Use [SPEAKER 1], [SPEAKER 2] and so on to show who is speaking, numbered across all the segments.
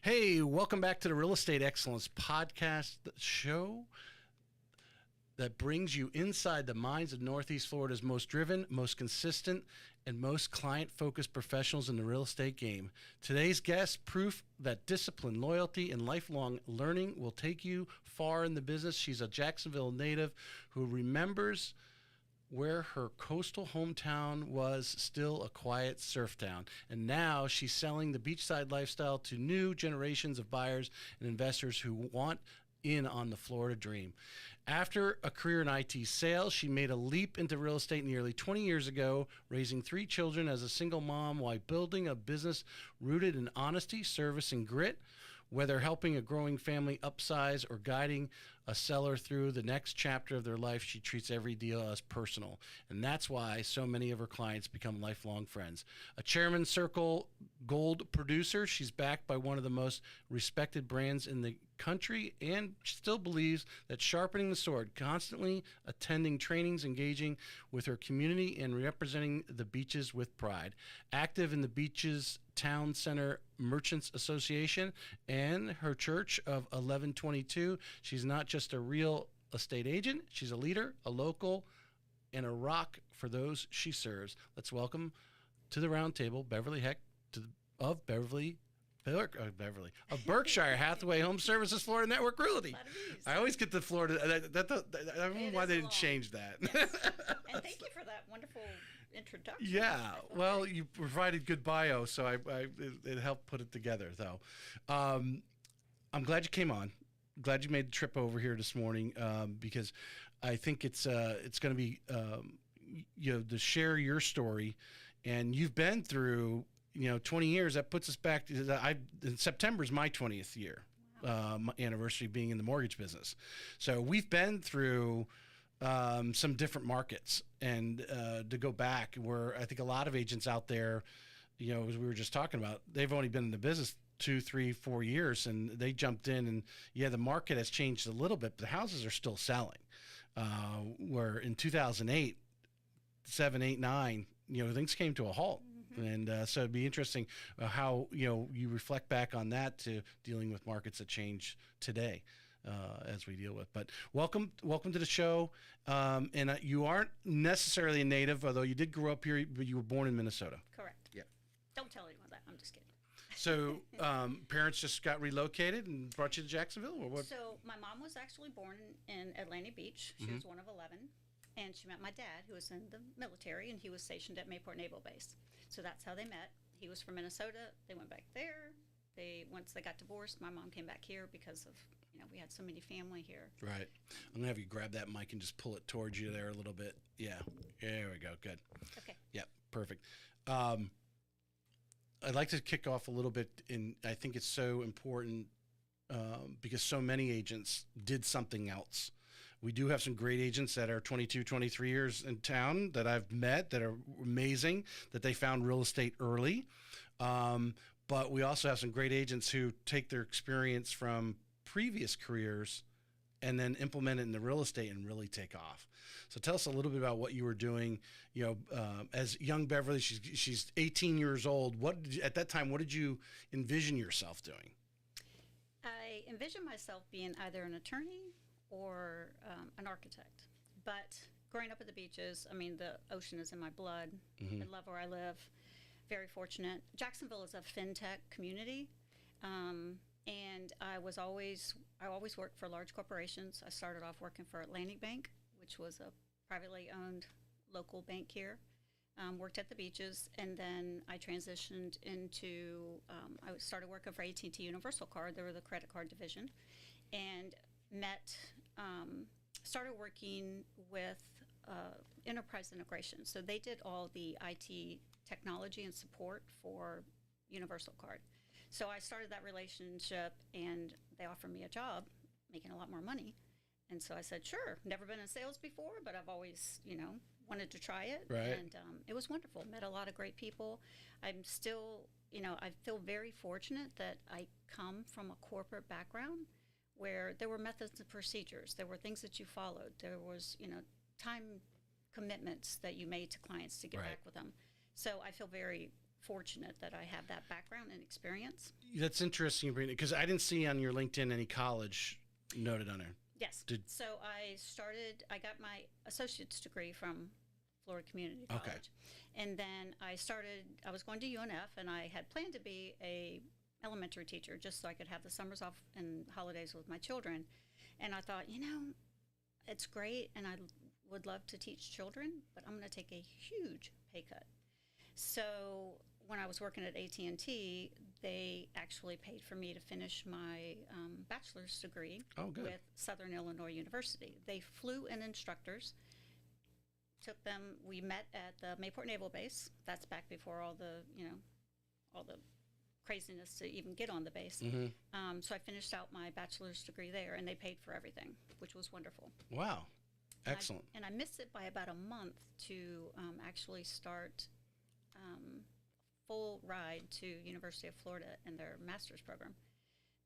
[SPEAKER 1] Hey, welcome back to the Real Estate Excellence Podcast show that brings you inside the minds of Northeast Florida's most driven, most consistent, and most client-focused professionals in the real estate game. Today's guest, proof that discipline, loyalty, and lifelong learning will take you far in the business. She's a Jacksonville native who remembers where her coastal hometown was still a quiet surf town. And now she's selling the beachside lifestyle to new generations of buyers and investors who want in on the Florida dream. After a career in IT sales, she made a leap into real estate nearly 20 years ago, raising 3 children as a single mom while building a business rooted in honesty, service, and grit. Whether helping a growing family upsize or guiding a seller through the next chapter of their life, she treats every deal as personal. And that's why so many of her clients become lifelong friends. A Chairman Circle Gold producer, she's backed by one of the most respected brands in the country and still believes that sharpening the sword, constantly attending trainings, engaging with her community, and representing the beaches with pride. Active in the Beaches Town Center Merchants Association and her church of 1122. She's not just a real estate agent, she's a leader, a local, and a rock for those she serves. Let's welcome to the round table Beverly Hecht of Berkshire Hathaway Home Services Florida Network Realty. I always get the Florida. I don't know why they didn't change that.
[SPEAKER 2] Yes. And thank you for that wonderful introduction.
[SPEAKER 1] Yeah, well, you provided good bio, so it helped put it together, though. I'm glad you came on. Glad you made the trip over here this morning because I think it's going to be to share your story, and you've been through 20 years. That puts us back to in September is my 20th year. Wow. My anniversary being in the mortgage business, so we've been through some different markets, and to go back where I think a lot of agents out there, as we were just talking about, they've only been in the business 2, 3, 4 years, and they jumped in, and the market has changed a little bit, but the houses are still selling. Where in 2008, 7, 8, 9, things came to a halt. Mm-hmm. And so it'd be interesting how you reflect back on that to dealing with markets that change today. As we deal with. But welcome to the show. And you aren't necessarily a native, although you did grow up here, but you were born in Minnesota.
[SPEAKER 2] Correct.
[SPEAKER 1] Yeah.
[SPEAKER 2] Don't tell anyone that. I'm just kidding.
[SPEAKER 1] So parents just got relocated and brought you to Jacksonville, or what?
[SPEAKER 2] So my mom was actually born in Atlantic Beach. She was one of 11. And she met my dad, who was in the military, and he was stationed at Mayport Naval Base. So that's how they met. He was from Minnesota. They went back there. Once they got divorced, my mom came back here because of we had so many family here.
[SPEAKER 1] Right. I'm going to have you grab that mic and just pull it towards you there a little bit. Yeah. There we go. Good.
[SPEAKER 2] Okay.
[SPEAKER 1] Yep. Perfect. I'd like to kick off a little bit, and I think it's so important because so many agents did something else. We do have some great agents that are 22, 23 years in town that I've met that are amazing, that they found real estate early. But we also have some great agents who take their experience from previous careers and then implement it in the real estate and really take off. So tell us a little bit about what you were doing, as young Beverly. She's 18 years old. At that time, what did you envision yourself doing?
[SPEAKER 2] I envisioned myself being either an attorney or an architect. But growing up at the beaches, the ocean is in my blood. Mm-hmm. I love where I live. Very fortunate. Jacksonville is a fintech community. And I always worked for large corporations. I started off working for Atlantic Bank, which was a privately owned local bank here. Worked at the beaches, and then I transitioned into, I started working for AT&T Universal Card. They were the credit card division, and started working with enterprise integration. So they did all the IT technology and support for Universal Card. So I started that relationship, and they offered me a job, making a lot more money. And so I said, sure. Never been in sales before, but I've always, wanted to try it.
[SPEAKER 1] Right.
[SPEAKER 2] And it was wonderful. Met a lot of great people. I'm still, I feel very fortunate that I come from a corporate background where there were methods and procedures. There were things that you followed. There was, time commitments that you made to clients to get
[SPEAKER 1] right.
[SPEAKER 2] back with them. So I feel very fortunate that I have that background and experience.
[SPEAKER 1] That's interesting, because I didn't see on your LinkedIn any college noted on there.
[SPEAKER 2] Yes. So I got my associate's degree from Florida Community College.
[SPEAKER 1] Okay.
[SPEAKER 2] And then I was going to UNF, and I had planned to be a elementary teacher just so I could have the summers off and holidays with my children. And I thought, it's great, and I would love to teach children, but I'm going to take a huge pay cut. So when I was working at AT&T, they actually paid for me to finish my bachelor's degree with Southern Illinois University. They flew in instructors, took them. We met at the Mayport Naval Base. That's back before all the craziness to even get on the base. So I finished out my bachelor's degree there, and they paid for everything, which was wonderful.
[SPEAKER 1] Wow. Excellent.
[SPEAKER 2] And I missed it by about a month to actually start full ride to University of Florida in their master's program.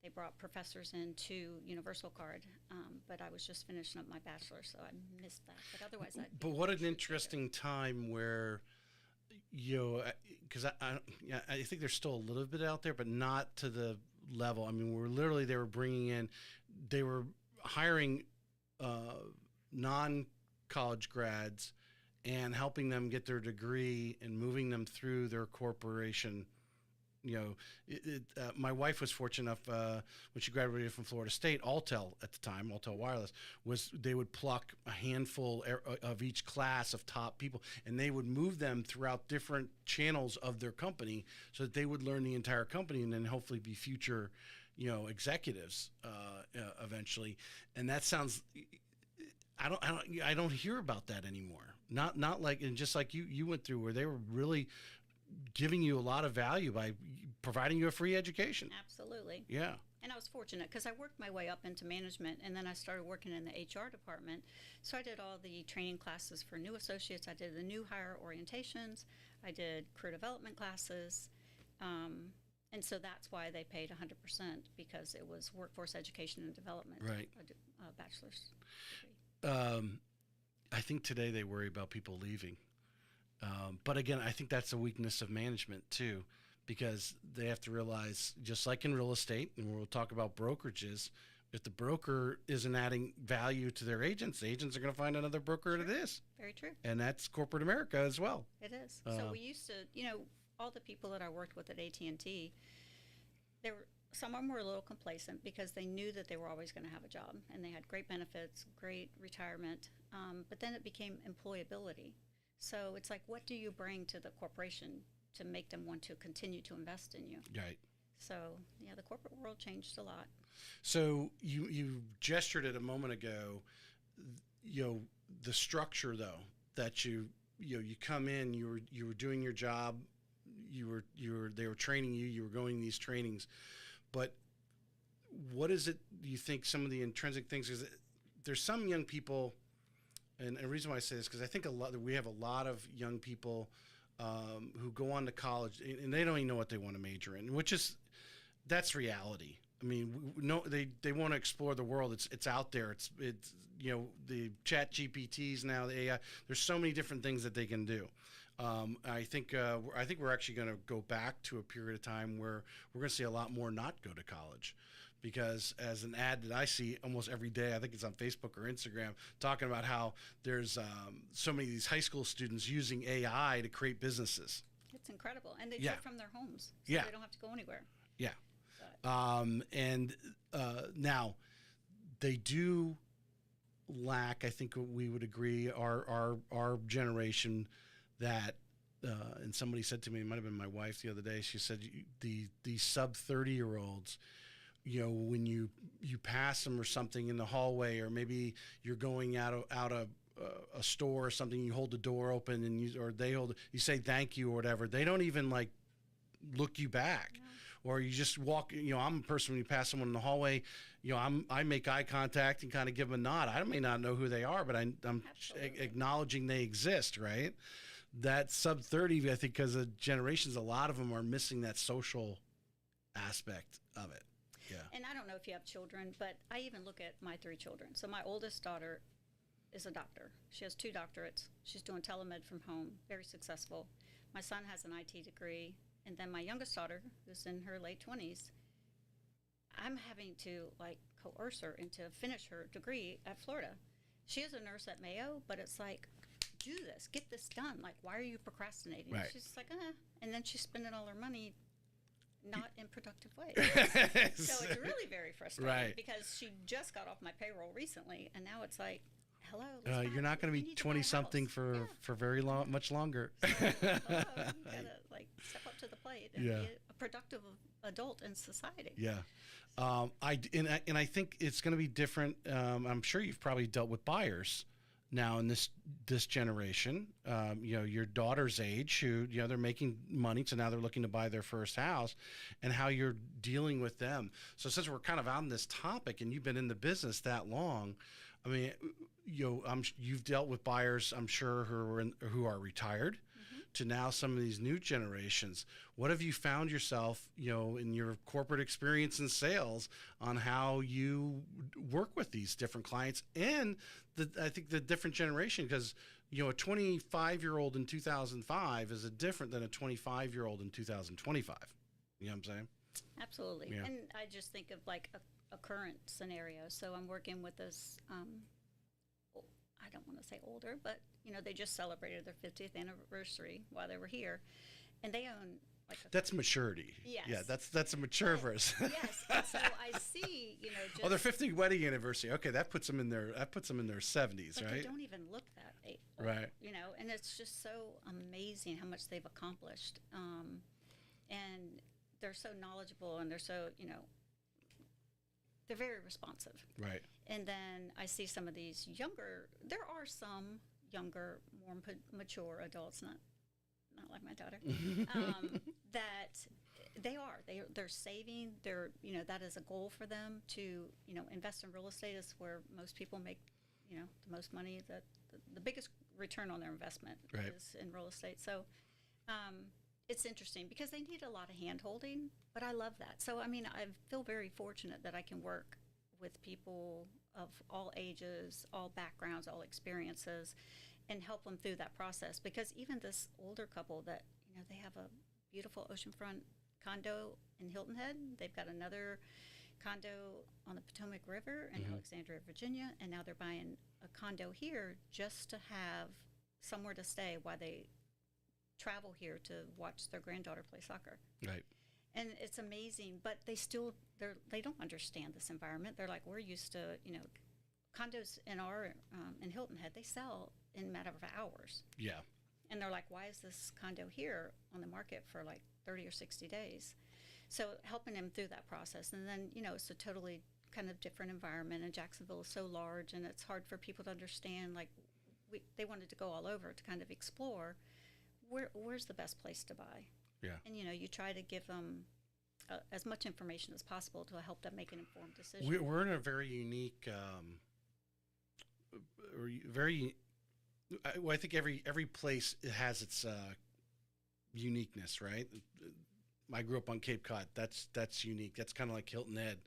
[SPEAKER 2] They brought professors in to Universal Card, but I was just finishing up my bachelor's, so I missed that. But otherwise,
[SPEAKER 1] But what an interesting time where, because I think there's still a little bit out there, but not to the level. I mean, they were hiring non-college grads and helping them get their degree and moving them through their corporation. My wife was fortunate enough when she graduated from Florida State, Altel at the time, Altel Wireless, they would pluck a handful of each class of top people, and they would move them throughout different channels of their company so that they would learn the entire company and then hopefully be future, executives eventually. And that sounds, I don't hear about that anymore. Not like, and just like you went through, where they were really giving you a lot of value by providing you a free education.
[SPEAKER 2] Absolutely.
[SPEAKER 1] Yeah.
[SPEAKER 2] And I was fortunate because I worked my way up into management, and then I started working in the HR department. So I did all the training classes for new associates. I did the new hire orientations. I did career development classes. And so that's why they paid 100%, because it was workforce education and development.
[SPEAKER 1] Right.
[SPEAKER 2] A bachelor's degree.
[SPEAKER 1] I think today they worry about people leaving. But again, I think that's a weakness of management too, because they have to realize, just like in real estate, and we'll talk about brokerages, if the broker isn't adding value to their agents, the agents are going to find another broker that is.
[SPEAKER 2] Very true.
[SPEAKER 1] And that's corporate America as well.
[SPEAKER 2] It is. So we used to, all the people that I worked with at AT&T, some of them were a little complacent because they knew that they were always going to have a job, and they had great benefits, great retirement, but then it became employability. So it's like, what do you bring to the corporation to make them want to continue to invest in you?
[SPEAKER 1] Right.
[SPEAKER 2] So, the corporate world changed a lot.
[SPEAKER 1] So you gestured it a moment ago, the structure though, that you come in, you were doing your job, they were training you, you were going these trainings, but what is it, do you think some of the intrinsic things is, there's some young people, and the reason why I say this, because I think we have a lot of young people who go on to college and they don't even know what they want to major in, that's reality. I mean, they want to explore the world. It's out there. It's the chat GPTs now, the AI. There's so many different things that they can do. I think we're actually going to go back to a period of time where we're going to see a lot more not go to college. Because as an ad that I see almost every day, I think it's on Facebook or Instagram, talking about how there's so many of these high school students using AI to create businesses.
[SPEAKER 2] It's incredible. And they do it from their homes. So they don't have to go anywhere.
[SPEAKER 1] Yeah. Now, they do lack, I think we would agree, our generation that, and somebody said to me, it might have been my wife the other day, she said, the sub 30-year-olds, when you pass them or something in the hallway, or maybe you're going out of a store or something, you hold the door open and you say thank you or whatever. They don't even like look you back. No. Or you just walk, I'm a person, when you pass someone in the hallway, I make eye contact and kind of give them a nod. I may not know who they are, but I'm acknowledging they exist, right? That sub 30, I think, because of generations, a lot of them are missing that social aspect of it. Yeah.
[SPEAKER 2] And I don't know if you have children, but I even look at my 3 children. So my oldest daughter is a doctor. She has 2 doctorates. She's doing telemed from home, very successful. My son has an IT degree. And then my youngest daughter, who's in her late 20s, I'm having to like coerce her into finish her degree at Florida. She is a nurse at Mayo, but it's like, do this, get this done. Like, why are you procrastinating?
[SPEAKER 1] Right.
[SPEAKER 2] She's like, and then she's spending all her money not in productive ways. So it's really very frustrating,
[SPEAKER 1] right,
[SPEAKER 2] because she just got off my payroll recently, and now it's like, hello.
[SPEAKER 1] You're not going to be 20-something for very long, much longer.
[SPEAKER 2] So, hello, you gotta like step up to the plate and be a productive adult in society.
[SPEAKER 1] Yeah. I think it's going to be different. I'm sure you've probably dealt with buyers now in this generation. Your daughter's age, who they're making money, so now they're looking to buy their first house, and how you're dealing with them. So since we're kind of on this topic, and you've been in the business that long, I mean, you've dealt with buyers, I'm sure, who are retired, to now some of these new generations. What have you found yourself, in your corporate experience in sales, on how you work with these different clients and I think the different generation? Because, a 25-year-old in 2005 is different than a 25-year-old in 2025. You know what I'm saying?
[SPEAKER 2] Absolutely.
[SPEAKER 1] Yeah.
[SPEAKER 2] And I just think of like a current scenario. So I'm working with this, I don't want to say older, but they just celebrated their 50th anniversary while they were here, and they own like
[SPEAKER 1] that's maturity.
[SPEAKER 2] Yes.
[SPEAKER 1] Yeah, that's a mature person.
[SPEAKER 2] Yes. And so I see, just,
[SPEAKER 1] their 50th wedding anniversary. Okay, that puts them in their 70s,
[SPEAKER 2] but
[SPEAKER 1] right?
[SPEAKER 2] They don't even look that age,
[SPEAKER 1] right?
[SPEAKER 2] And it's just so amazing how much they've accomplished, and they're so knowledgeable, and they're so they're very responsive.
[SPEAKER 1] Right.
[SPEAKER 2] And then I see some of these younger. There are some younger, more mature adults, not like my daughter, that they're saving. That is a goal for them to invest in real estate. Is where most people make the most money. That the biggest return on their investment is in real estate. So it's interesting because they need a lot of hand holding, but I love that. So I feel very fortunate that I can work with people of all ages, all backgrounds, all experiences, and help them through that process. Because even this older couple that, they have a beautiful oceanfront condo in Hilton Head. They've got another condo on the Potomac River in Alexandria, Virginia, and now they're buying a condo here just to have somewhere to stay while they travel here to watch their granddaughter play soccer.
[SPEAKER 1] Right.
[SPEAKER 2] And it's amazing, but they don't understand this environment. They're like, we're used to, condos in Hilton Head, they sell in a matter of hours.
[SPEAKER 1] Yeah.
[SPEAKER 2] And they're like, why is this condo here on the market for like 30 or 60 days? So helping them through that process. And then, it's a totally kind of different environment. And Jacksonville is so large, and it's hard for people to understand. Like, they wanted to go all over to kind of explore where's the best place to buy.
[SPEAKER 1] Yeah. And,
[SPEAKER 2] you try to give them as much information as possible to help them make an informed decision.
[SPEAKER 1] We're in a very unique, I think every place has its uniqueness, right? I grew up on Cape Cod. That's unique. That's kind of like Hilton Head,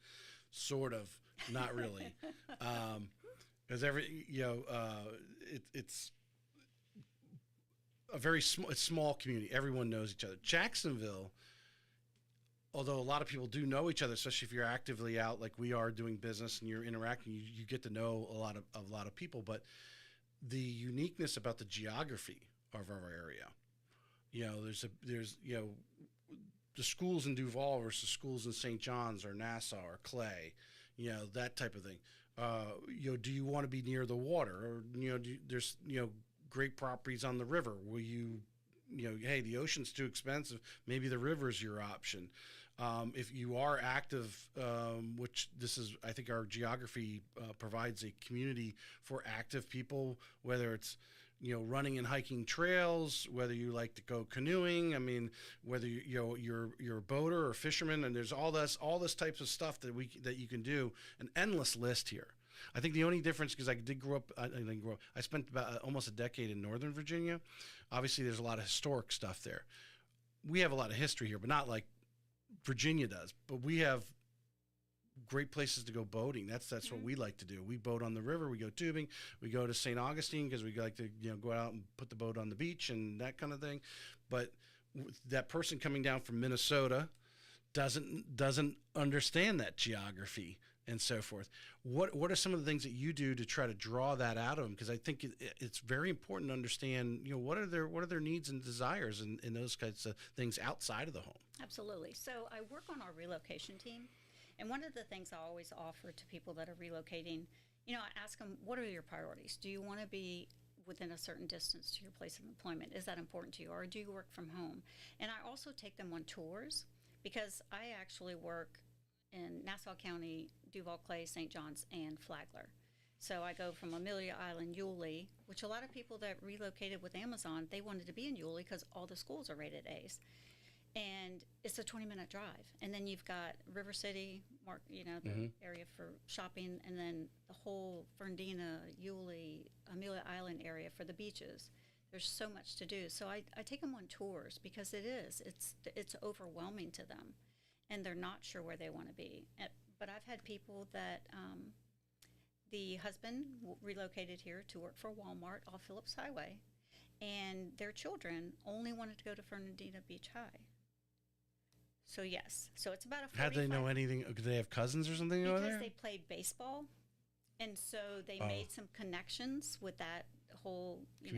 [SPEAKER 1] sort of, not really, because it's a very small community. Everyone knows each other. Jacksonville, although a lot of people do know each other, especially if you're actively out like we are doing business and you're interacting, you get to know a lot of people. But the uniqueness about the geography of our area, there's the schools in Duval versus schools in St. John's or Nassau or Clay, that type of thing. Do you want to be near the water, or there's great properties on the river? Will hey, the ocean's too expensive, maybe the river's your option. If you are active, which this is, I think our geography provides a community for active people, whether it's running and hiking trails, whether you like to go canoeing, whether you're a boater or fisherman, and there's all this types of stuff that you can do, an endless list here. I think the only difference, because I spent about almost a decade in Northern Virginia. Obviously, there's a lot of historic stuff there. We have a lot of history here, but not like Virginia does. But we have great places to go boating. That's what we like to do. We boat on the river. We go tubing. We go to St. Augustine because we like to go out and put the boat on the beach and that kind of thing. But that person coming down from Minnesota doesn't understand that geography and so forth. What are some of the things that you do to try to draw that out of them? Because I think it's very important to understand, what are their needs and desires and those kinds of things outside of the home.
[SPEAKER 2] Absolutely. So I work on our relocation team, and one of the things I always offer to people that are relocating, I ask them, what are your priorities? Do you want to be within a certain distance to your place of employment? Is that important to you, or do you work from home? And I also take them on tours, because I actually work in Nassau County, Duval Clay, St. John's, and Flagler. So I go from Amelia Island, Yulee, which a lot of people that relocated with Amazon, they wanted to be in Yulee because all the schools are rated A's. And it's a 20-minute drive. And then you've got River City, the area for shopping, and then the whole Fernandina, Yulee, Amelia Island area for the beaches. There's so much to do. So I take them on tours, because it's overwhelming to them, and they're not sure where they want to be. But I've had people that the husband relocated here to work for Walmart off Phillips Highway, and their children only wanted to go to Fernandina Beach High. So yes, so it's about a 45.
[SPEAKER 1] How'd they know anything? Do they have cousins or something over there?
[SPEAKER 2] Because they played baseball, and so they made some connections with that whole group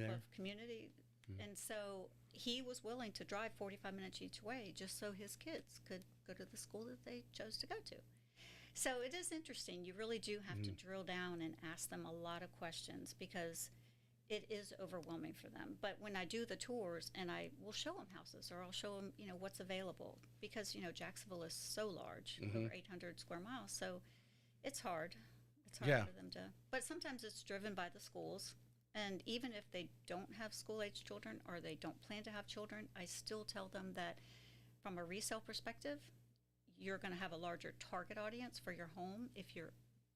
[SPEAKER 2] of community. And so he was willing to drive 45 minutes each way just so his kids could go to the school that they chose to go to. So it is interesting. You really do have to drill down and ask them a lot of questions, because it is overwhelming for them. But when I do the tours, and I will show them houses, or I'll show them, what's available, because, Jacksonville is so large, over 800 square miles. So it's hard. It's hard for them to, but sometimes it's driven by the schools. And even if they don't have school-age children, or they don't plan to have children, I still tell them that from a resale perspective, you're going to have a larger target audience for your home if you're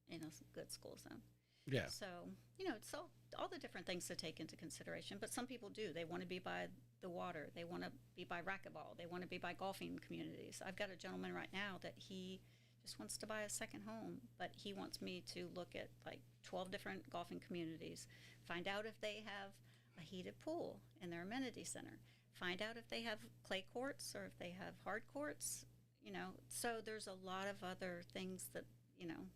[SPEAKER 2] in a good school zone.
[SPEAKER 1] Yeah.
[SPEAKER 2] So, it's all the different things to take into consideration. But some people do. They want to be by the water. They want to be by racquetball. They want to be by golfing communities. I've got a gentleman right now that he just wants to buy a second home, but he wants me to look at like 12 different golfing communities, find out if they have a heated pool in their amenity center, find out if they have clay courts or if they have hard courts, so there's a lot of other things that,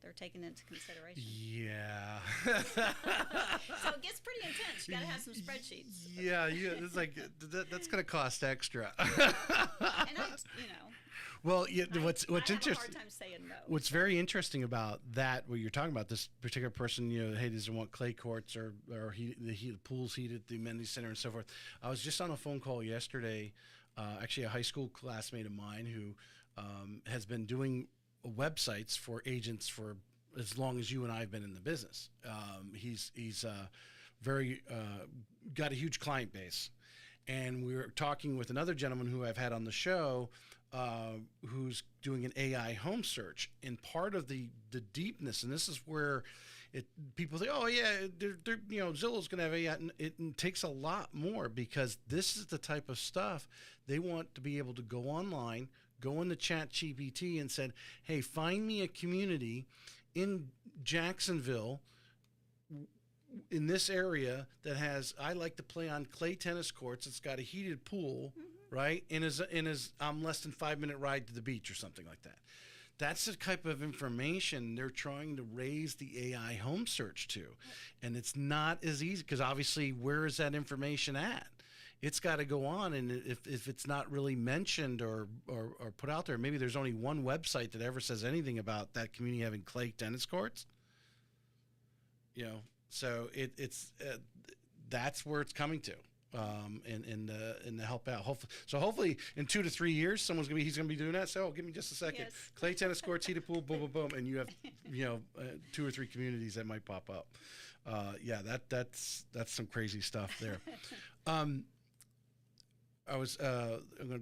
[SPEAKER 2] they're taking into consideration.
[SPEAKER 1] Yeah.
[SPEAKER 2] So it gets pretty intense. You got to have some spreadsheets.
[SPEAKER 1] Yeah, it's like, that's going to cost extra.
[SPEAKER 2] And
[SPEAKER 1] Well, yeah, what's
[SPEAKER 2] I have
[SPEAKER 1] interesting?
[SPEAKER 2] a hard time saying no.
[SPEAKER 1] What's very interesting about that, what you're talking about, this particular person, hey, doesn't want clay courts or the pool's heated, the amenity center, and so forth. I was just on a phone call yesterday, actually a high school classmate of mine who has been doing websites for agents for as long as you and I have been in the business. He's very got a huge client base, and we were talking with another gentleman who I've had on the show, who's doing an AI home search. And part of the deepness, and this is where people say, oh yeah, Zillow's going to have AI. And it takes a lot more, because this is the type of stuff they want to be able to go online, go into ChatGPT and said, hey, find me a community in Jacksonville in this area that has, I like to play on clay tennis courts. It's got a heated pool, right? And is less than 5-minute ride to the beach or something like that. That's the type of information they're trying to raise the AI home search to. And it's not as easy, because obviously, where is that information at? It's got to go on, and if it's not really mentioned or put out there, maybe there's only one website that ever says anything about that community having clay tennis courts. So it's that's where it's coming to, and the help out. Hopefully in 2 to 3 years, he's gonna be doing that. So give me just a second.
[SPEAKER 2] Yes.
[SPEAKER 1] Clay tennis courts, heated pool, boom, boom, boom, and you have 2 or 3 communities that might pop up. That's some crazy stuff there. I'm going to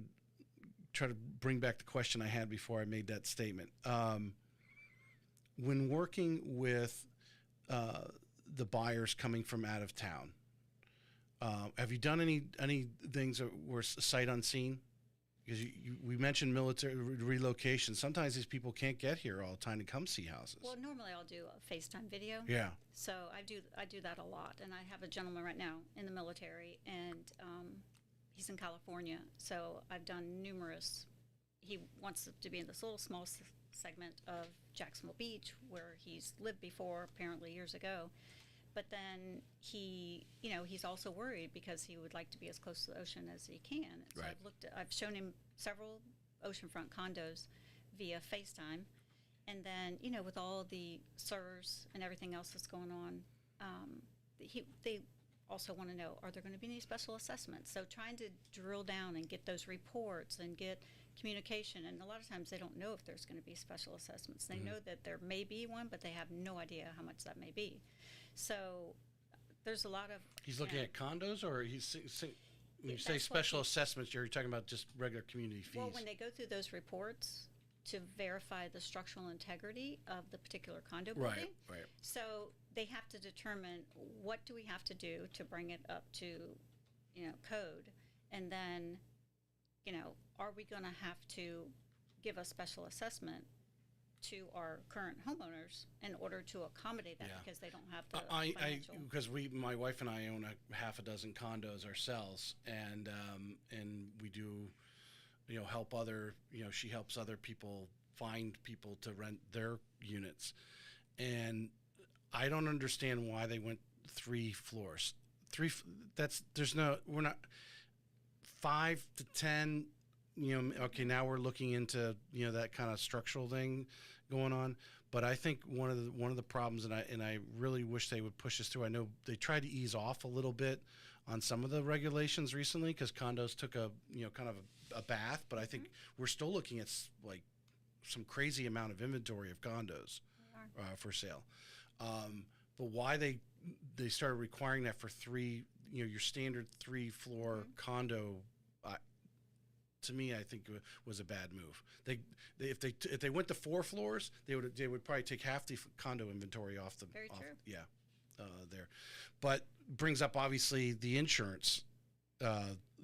[SPEAKER 1] try to bring back the question I had before I made that statement. When working with the buyers coming from out of town, have you done any things that were sight unseen? Because we mentioned military relocation. Sometimes these people can't get here all the time to come see houses.
[SPEAKER 2] Well, normally I'll do a FaceTime video.
[SPEAKER 1] Yeah.
[SPEAKER 2] So I do that a lot, and I have a gentleman right now in the military, and he's in California, so I've done numerous. He wants to be in this little small segment of Jacksonville Beach where he's lived before, apparently years ago. But then he's also worried because he would like to be as close to the ocean as he can. And so
[SPEAKER 1] Right.
[SPEAKER 2] I've shown him several oceanfront condos via FaceTime. And then, with all the CSRS and everything else that's going on, they also want to know, are there going to be any special assessments? So trying to drill down and get those reports and get communication. And a lot of times they don't know if there's going to be special assessments. They know that there may be one, but they have no idea how much that may be. So there's a lot of...
[SPEAKER 1] He's looking at condos, or when you say special assessments, you're talking about just regular community fees?
[SPEAKER 2] Well, when they go through those reports to verify the structural integrity of the particular condo building.
[SPEAKER 1] Right.
[SPEAKER 2] So they have to determine what do we have to do to bring it up to, code, and then, are we going to have to give a special assessment to our current homeowners in order to accommodate that because they don't have the financial.
[SPEAKER 1] Because my wife and I own a half a dozen condos ourselves, and we do. Help other, she helps other people find people to rent their units. And I don't understand why they went 3 floors. We're not 5 to 10, okay, now we're looking into, that kind of structural thing going on. But I think one of the problems, and I really wish they would push this through. I know they tried to ease off a little bit on some of the regulations recently because condos took a kind of a bath, but I think we're still looking at like some crazy amount of inventory of condos for sale. But why they started requiring that for 3, your standard 3-floor condo, to me, I think was a bad move. If they went to 4 floors, they would probably take half the condo inventory off the.
[SPEAKER 2] Very true.
[SPEAKER 1] Yeah, there, but brings up obviously the insurance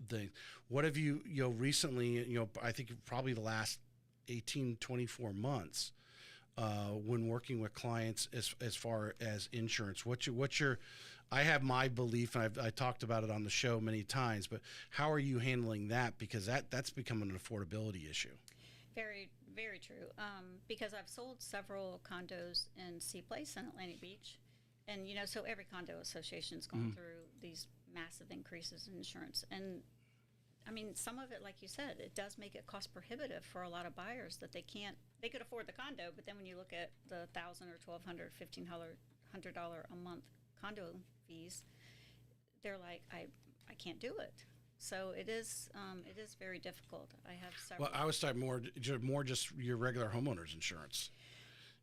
[SPEAKER 1] thing. What have you recently? I think probably the last 18, 24 months, when working with clients as far as insurance. What's your I have my belief, and I talked about it on the show many times, but how are you handling that? Because that's become an affordability issue.
[SPEAKER 2] Very, very true. Because I've sold several condos in Sea Place and Atlantic Beach. And, so every condo association's gone through these massive increases in insurance. And, I mean, some of it, like you said, it does make it cost prohibitive for a lot of buyers that they could afford the condo, but then when you look at the $1,000 or $1,200, $1,500 a month condo fees, they're like, I can't do it. So it is very difficult. I have several.
[SPEAKER 1] Well, I was talking more just your regular homeowners insurance.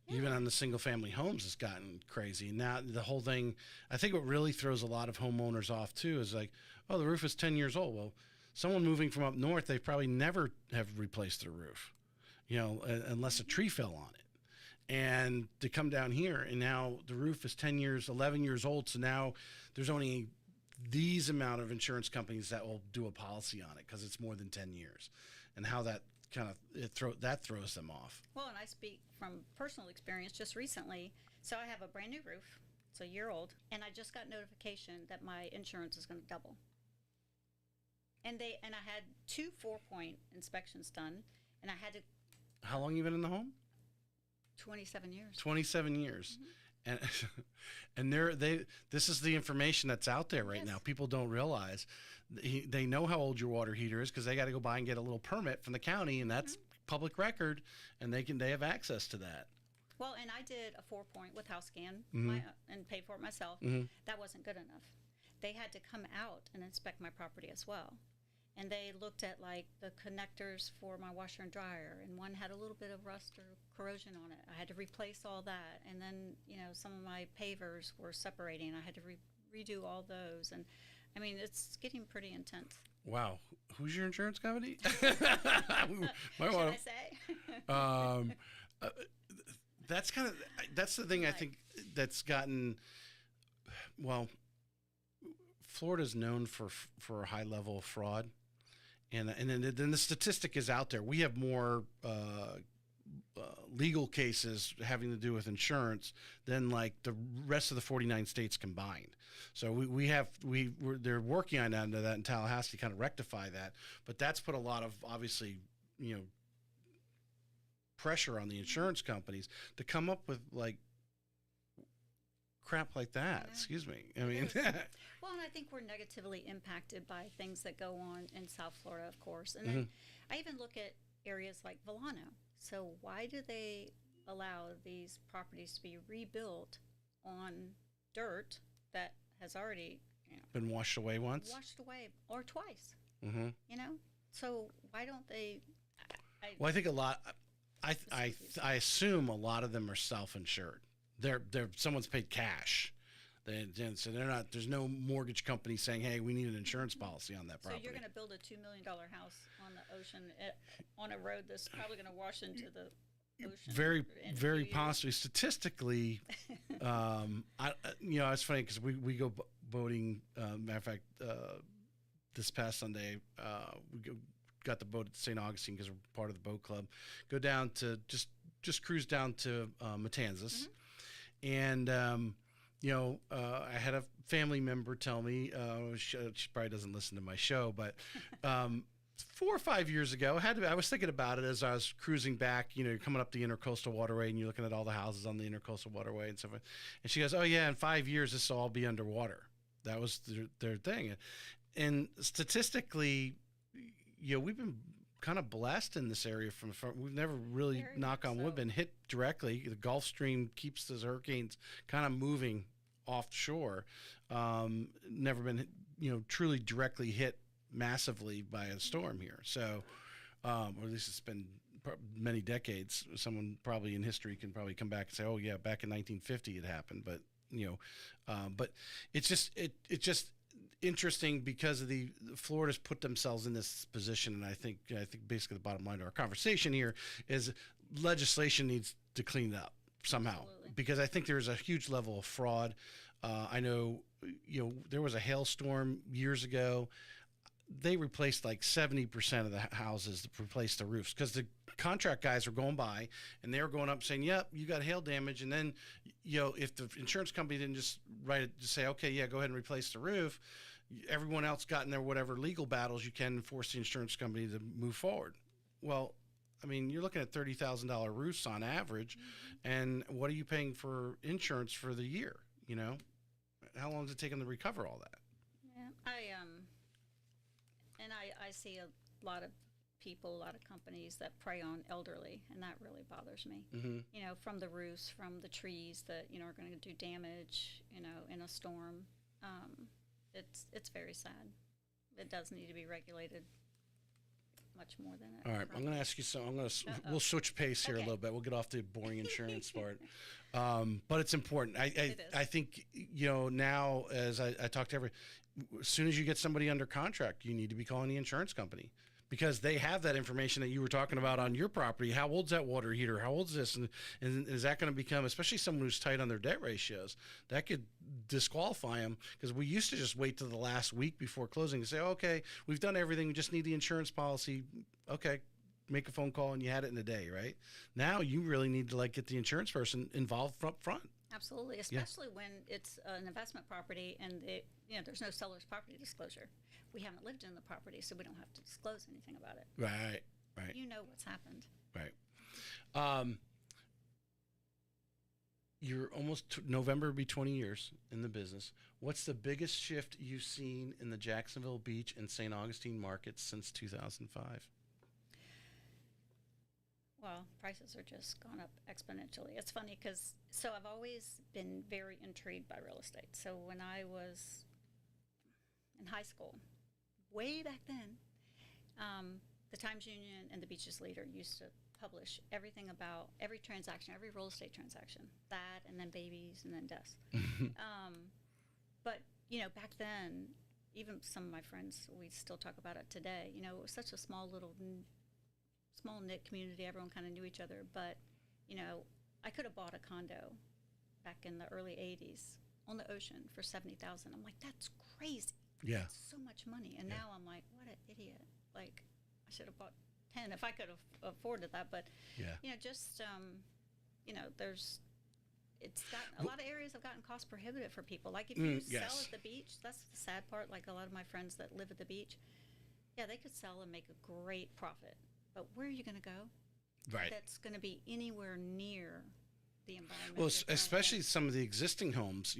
[SPEAKER 1] Yeah. Even on the single family homes, it's gotten crazy. Now the whole thing, I think what really throws a lot of homeowners off too is like, oh, the roof is 10 years old. Well, someone moving from up north, they probably never have replaced their roof, unless a tree fell on it. And to come down here, and now the roof is 10 years, 11 years old. So now there's only these amount of insurance companies that will do a policy on it because it's more than 10 years. And how that kind of throws them off.
[SPEAKER 2] Well, and I speak from personal experience just recently. So I have a brand new roof. It's a year old. And I just got notification that my insurance is going to double. And I had 2 4-point inspections done. And I had to...
[SPEAKER 1] How long you been in the home?
[SPEAKER 2] 27 years.
[SPEAKER 1] 27 years. And this is the information that's out there right now. People don't realize they know how old your water heater is because they got to go by and get a little permit from the county, and that's public record, and they have access to that.
[SPEAKER 2] Well, and I did a 4-point with house scan and paid for it myself. That wasn't good enough. They had to come out and inspect my property as well. And they looked at like the connectors for my washer and dryer, and one had a little bit of rust or corrosion on it. I had to replace all that. And then, some of my pavers were separating. I had to redo all those. And I mean, it's getting pretty intense.
[SPEAKER 1] Wow. Who's your insurance company?
[SPEAKER 2] Should I say?
[SPEAKER 1] That's the thing I think that's gotten, well, Florida's known for a high level of fraud. And then the statistic is out there. We have more legal cases having to do with insurance than like the rest of the 49 states combined. So they're working on that in Tallahassee to kind of rectify that, but that's put a lot of obviously, pressure on the insurance companies to come up with like crap like that. Excuse me. I mean,
[SPEAKER 2] well, and I think we're negatively impacted by things that go on in South Florida, of course. And then I even look at areas like Volano. So why do they allow these properties to be rebuilt on dirt that has already
[SPEAKER 1] been washed away once?
[SPEAKER 2] Washed away, or twice.
[SPEAKER 1] Mm-hmm.
[SPEAKER 2] So why don't they?
[SPEAKER 1] Well, I think a lot. I assume a lot of them are self-insured. They're someone's paid cash. So they're not. There's no mortgage company saying, "Hey, we need an insurance policy on that property."
[SPEAKER 2] So you're going to build a $2 million house on the ocean on a road that's probably going to wash into the ocean.
[SPEAKER 1] Very possibly. Statistically, it's funny because we go boating. Matter of fact, this past Sunday, got the boat at St. Augustine because we're part of the boat club. Go down to just cruise down to Matanzas, and I had a family member tell me she probably doesn't listen to my show, but 4 or 5 years ago, I was thinking about it as I was cruising back. Coming up the Intercoastal Waterway, and you're looking at all the houses on the Intercoastal Waterway and stuff. And she goes, "Oh yeah, in 5 years this will all be underwater." That was their thing, and statistically, we've been kind of blessed in this area from we've never really, knock on wood, been hit directly. The Gulf Stream keeps those hurricanes kind of moving offshore. Never been, truly directly hit massively by a storm here. So, or at least it's been many decades. Someone probably in history can probably come back and say, "Oh yeah, back in 1950 it happened." But but it's just interesting because of Florida's put themselves in this position, and I think basically the bottom line to our conversation here is legislation needs to clean it up somehow. Absolutely. Because I think there's a huge level of fraud. I know there was a hailstorm years ago. They replaced like 70% of the houses, replaced the roofs, because the contract guys were going by and they were going up saying, "Yep, you got hail damage." And then, if the insurance company didn't just say, "Okay, yeah, go ahead and replace the roof," everyone else got in their whatever legal battles you can and force the insurance company to move forward. Well, I mean, you're looking at $30,000 roofs on average, and what are you paying for insurance for the year? How long does it take them to recover all that?
[SPEAKER 2] Yeah, I see a lot of people, a lot of companies that prey on elderly, and that really bothers me. Mm-hmm. From the roofs, from the trees that are going to do damage, in a storm. It's very sad. It does need to be regulated much more than it.
[SPEAKER 1] All right, I'm going to ask you something. We'll switch pace here a little bit. We'll get off the boring insurance part, but it's important. I think now as I talk to as soon as you get somebody under contract, you need to be calling the insurance company, because they have that information that you were talking about on your property. How old's that water heater? How old's this? And is that going to become, especially someone who's tight on their debt ratios, that could disqualify them? Because we used to just wait till the last week before closing and say, "Okay, we've done everything. We just need the insurance policy." Okay, make a phone call and you had it in a day, right? Now you really need to get the insurance person involved up front.
[SPEAKER 2] Absolutely, especially when it's an investment property and there's no seller's property disclosure. We haven't lived in the property, so we don't have to disclose anything about it.
[SPEAKER 1] Right.
[SPEAKER 2] You know what's happened.
[SPEAKER 1] Right. You're almost November will be 20 years in the business. What's the biggest shift you've seen in the Jacksonville Beach and St. Augustine markets since 2005?
[SPEAKER 2] Well, prices are just gone up exponentially. It's funny because I've always been very intrigued by real estate. So when I was in high school, way back then, the Times Union and the Beaches Leader used to publish everything about every transaction, every real estate transaction, that and then babies and then deaths. But, back then, even some of my friends, we still talk about it today, it was such a small knit community. Everyone kind of knew each other. But, I could have bought a condo back in the early 80s on the ocean for $70,000. I'm like, that's crazy.
[SPEAKER 1] Yeah.
[SPEAKER 2] That's so much money. And now I'm like, what an idiot. I should have bought 10 if I could have afforded that. But,
[SPEAKER 1] Yeah.
[SPEAKER 2] just, it's gotten, a lot of areas have gotten cost prohibitive for people. Like if you sell
[SPEAKER 1] Yes.
[SPEAKER 2] at the beach, that's the sad part. Like a lot of my friends that live at the beach, yeah, they could sell and make a great profit. But where are you going to go?
[SPEAKER 1] Right.
[SPEAKER 2] That's going to be anywhere near the environment.
[SPEAKER 1] Well,
[SPEAKER 2] you're currently
[SPEAKER 1] especially
[SPEAKER 2] in.
[SPEAKER 1] some of the existing homes,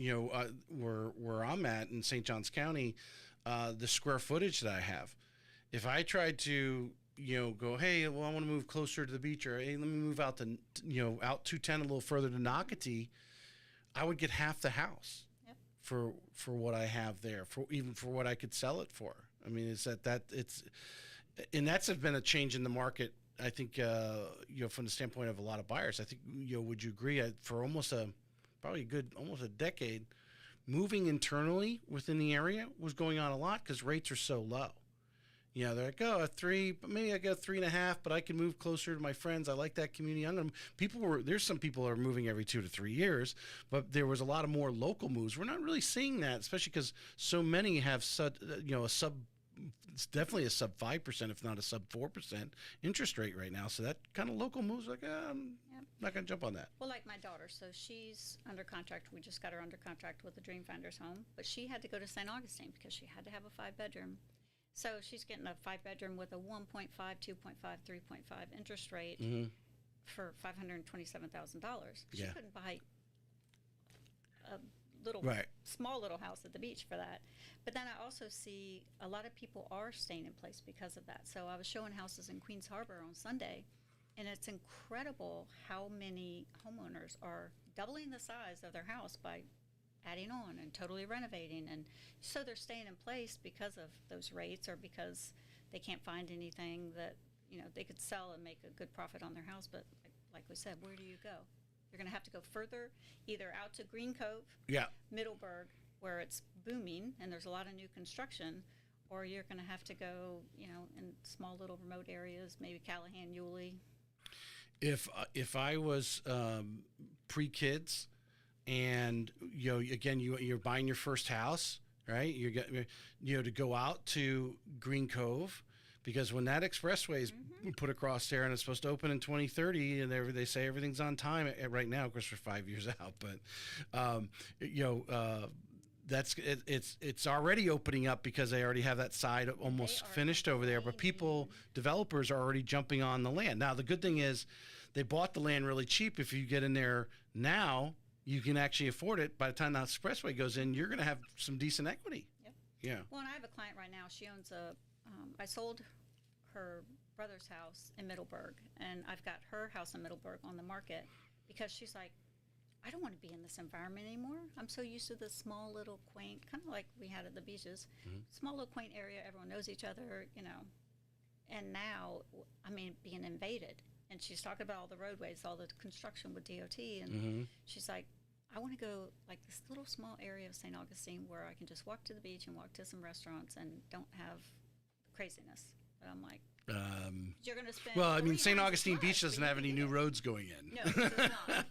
[SPEAKER 1] where I'm at in St. Johns County, the square footage that I have. If I tried to, go, hey, well, I want to move closer to the beach, or hey, let me move out to, out 210 a little further to Nocatee, I would get half the house
[SPEAKER 2] Yep.
[SPEAKER 1] for what I have there, for what I could sell it for. I mean, and that's been a change in the market. I think, from the standpoint of a lot of buyers, I think, would you agree? For almost almost a decade, moving internally within the area was going on a lot because rates are so low. They're like, oh, a 3, but maybe I got 3.5, but I can move closer to my friends. I like that community. There's some people are moving every 2 to 3 years, but there was a lot of more local moves. We're not really seeing that, especially because so many have it's definitely a sub 5%, if not a sub 4% interest rate right now. So that kind of local moves, like, I'm not going to jump on that.
[SPEAKER 2] Well, like my daughter, so she's under contract. We just got her under contract with the Dreamfinders home, but she had to go to St. Augustine because she had to have a 5-bedroom. So she's getting a 5-bedroom with a 1.5, 2.5, 3.5 interest rate for $527,000. She couldn't buy a small little house at the beach for that. But then I also see a lot of people are staying in place because of that. So I was showing houses in Queens Harbor on Sunday, and it's incredible how many homeowners are doubling the size of their house by adding on and totally renovating. And so they're staying in place because of those rates, or because they can't find anything that, they could sell and make a good profit on their house. But like we said, where do you go? You're going to have to go further, either out to Green Cove, Middleburg, where it's booming and there's a lot of new construction, or you're going to have to go, in small little remote areas, maybe Callahan, Yulee.
[SPEAKER 1] If I was pre-kids, and again, you're buying your first house, right? You get to go out to Green Cove, because when that expressway is put across there and it's supposed to open in 2030, and they say everything's on time right now. Of course, we're 5 years out, but it's already opening up because they already have that side almost finished over there. But developers are already jumping on the land. Now, the good thing is they bought the land really cheap. If you get in there now, you can actually afford it. By the time that expressway goes in, you're going to have some decent equity.
[SPEAKER 2] Yep.
[SPEAKER 1] Yeah.
[SPEAKER 2] Well, and I have a client right now. She owns I sold her brother's house in Middleburg, and I've got her house in Middleburg on the market because she's like, I don't want to be in this environment anymore. I'm so used to this small little quaint, kind of like we had at the beaches, small little quaint area. Everyone knows each other, and now, being invaded. And she's talking about all the roadways, all the construction with DOT, and she's like, I want to go like this little small area of St. Augustine where I can just walk to the beach and walk to some restaurants and don't have craziness. But I'm like, you're going to spend.
[SPEAKER 1] Well, St. Augustine Beach doesn't have any new roads going in.
[SPEAKER 2] No, it does not.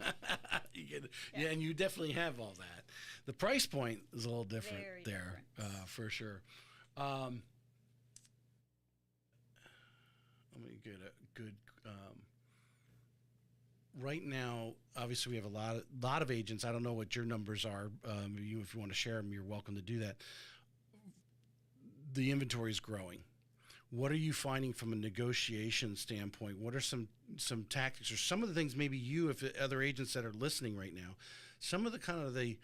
[SPEAKER 1] And you definitely have all that. The price point is a little different
[SPEAKER 2] Very
[SPEAKER 1] there,
[SPEAKER 2] different.
[SPEAKER 1] for sure. Let me get a good. Right now, obviously, we have a lot of agents. I don't know what your numbers are. If you want to share them, you're welcome to do that. The inventory is growing. What are you finding from a negotiation standpoint? What are some tactics, or some of the things maybe if other agents that are listening right now, some of the kind of the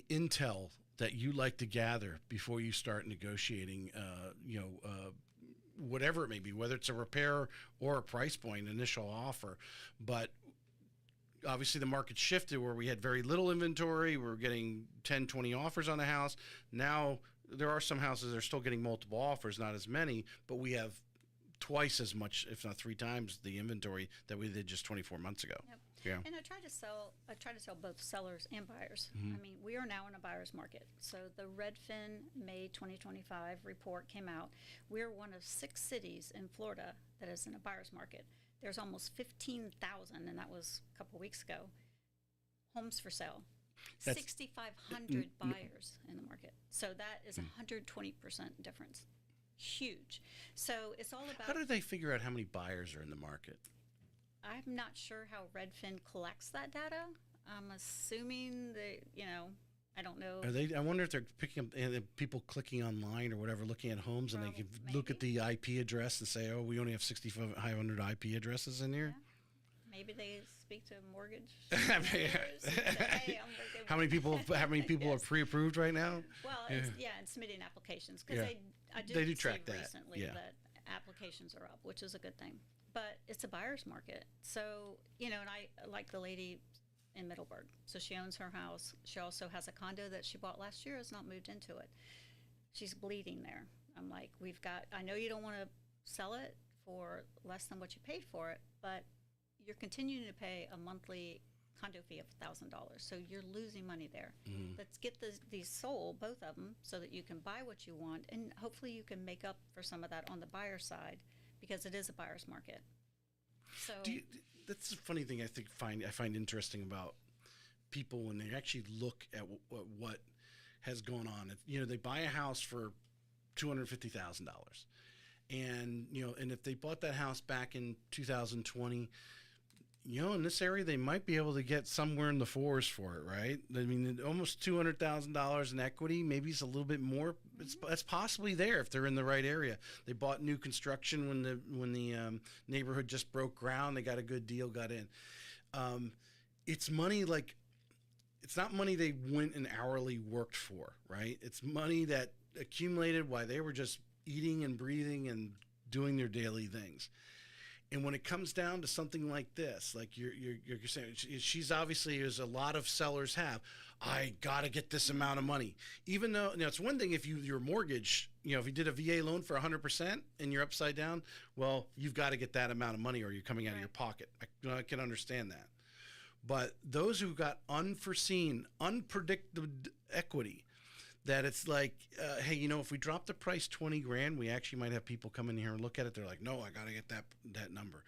[SPEAKER 1] intel that you like to gather before you start negotiating, whatever it may be, whether it's a repair or a price point, initial offer. But obviously the market shifted where we had very little inventory. We're getting 10, 20 offers on the house. Now there are some houses that are still getting multiple offers, not as many, but we have twice as much, if not 3 times, the inventory that we did just 24 months ago.
[SPEAKER 2] Yep.
[SPEAKER 1] Yeah.
[SPEAKER 2] And I try to sell both sellers and buyers. We are now in a buyer's market. So the Redfin May 2025 report came out. We're one of 6 cities in Florida that is in a buyer's market. There's almost 15,000, and that was a couple weeks ago, homes for sale. 6,500 buyers in the market. So that is 120% difference. huge. So it's all
[SPEAKER 1] How
[SPEAKER 2] about.
[SPEAKER 1] do they figure out how many buyers are in the market?
[SPEAKER 2] I'm not sure how Redfin collects that data. I'm assuming that, I don't know.
[SPEAKER 1] Are they? I wonder if they're picking up people clicking online or whatever, looking at homes, and they can look at the IP address and say, "Oh, we only have 6,500 IP addresses in here."
[SPEAKER 2] Yeah. Maybe they speak to mortgage.
[SPEAKER 1] How many people? How many people are pre-approved right now?
[SPEAKER 2] Well, and submitting applications because I
[SPEAKER 1] they do track
[SPEAKER 2] see
[SPEAKER 1] that
[SPEAKER 2] recently that applications are up, which is a good thing. But it's a buyer's market, so and I like the lady in Middleburg. So she owns her house. She also has a condo that she bought last year, has not moved into it. She's bleeding there. I'm like, I know you don't want to sell it for less than what you paid for it, but you're continuing to pay a monthly condo fee of $1,000. So you're losing money there. Let's get these sold, both of them, so that you can buy what you want, and hopefully you can make up for some of that on the buyer side because it is a buyer's market. So
[SPEAKER 1] that's a funny thing I find interesting about people when they actually look at what has gone on. They buy a house for $250,000, and and if they bought that house back in 2020, in this area they might be able to get somewhere in the fours for it, right? I mean, almost $200,000 in equity. Maybe it's a little bit more. It's possibly there if they're in the right area. They bought new construction when the neighborhood just broke ground. They got a good deal, got in. It's money it's not money they went and hourly worked for, right? It's money that accumulated while they were just eating and breathing and doing their daily things. And when it comes down to something like this, like you're saying, she's obviously, as a lot of sellers have, I got to get this amount of money. Even though, it's one thing if your mortgage, if you did a VA loan for 100% and you're upside down, well, you've got to get that amount of money or you're coming out of your pocket. I can understand that. But those who got unforeseen, unpredictable equity, that it's like, hey, if we drop the price $20,000, we actually might have people come in here and look at it. They're like, no, I got to get that number.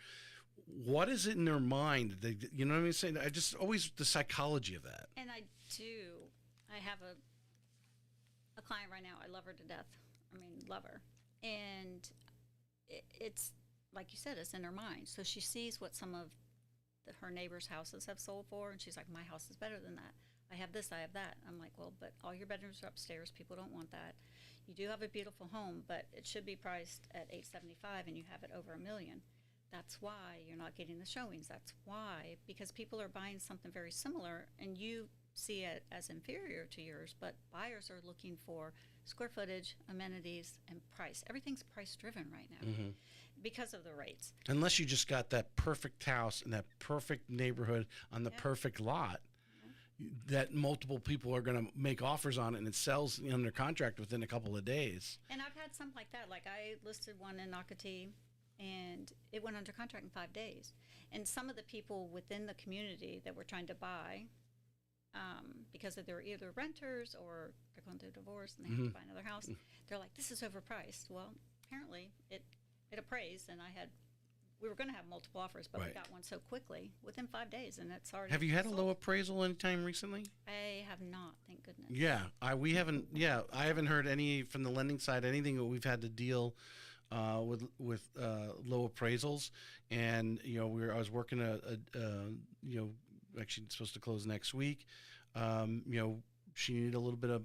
[SPEAKER 1] What is it in their mind? You know what I'm saying? I just always the psychology of that.
[SPEAKER 2] And I do. I have a client right now. I love her to death. Love her. And it's like you said, it's in her mind. So she sees what some of her neighbors' houses have sold for, and she's like, my house is better than that. I have this, I have that. I'm like, well, but all your bedrooms are upstairs. People don't want that. You do have a beautiful home, but it should be priced at $875,000 and you have it over $1 million. That's why you're not getting the showings. That's why, because people are buying something very similar and you see it as inferior to yours, but buyers are looking for square footage, amenities, and price. Everything's price driven right now because of the rates.
[SPEAKER 1] Unless you just got that perfect house in that perfect neighborhood on the perfect lot. That multiple people are going to make offers on it, and it sells under contract within a couple of days.
[SPEAKER 2] And I've had some like that. Like I listed one in Nocatee, and it went under contract in 5 days. And some of the people within the community that were trying to buy, because they're either renters or they're going through a divorce and they have to buy another house, they're like, this is overpriced. Well, apparently it appraised, and we were going to have multiple offers, but we got one so quickly within 5 days, and it's already.
[SPEAKER 1] Have you had
[SPEAKER 2] sold.
[SPEAKER 1] a low appraisal anytime recently?
[SPEAKER 2] I have not, thank goodness.
[SPEAKER 1] Yeah, we haven't. Yeah, I haven't heard any from the lending side anything that we've had to deal with low appraisals, and I was working actually supposed to close next week. She needed a little bit of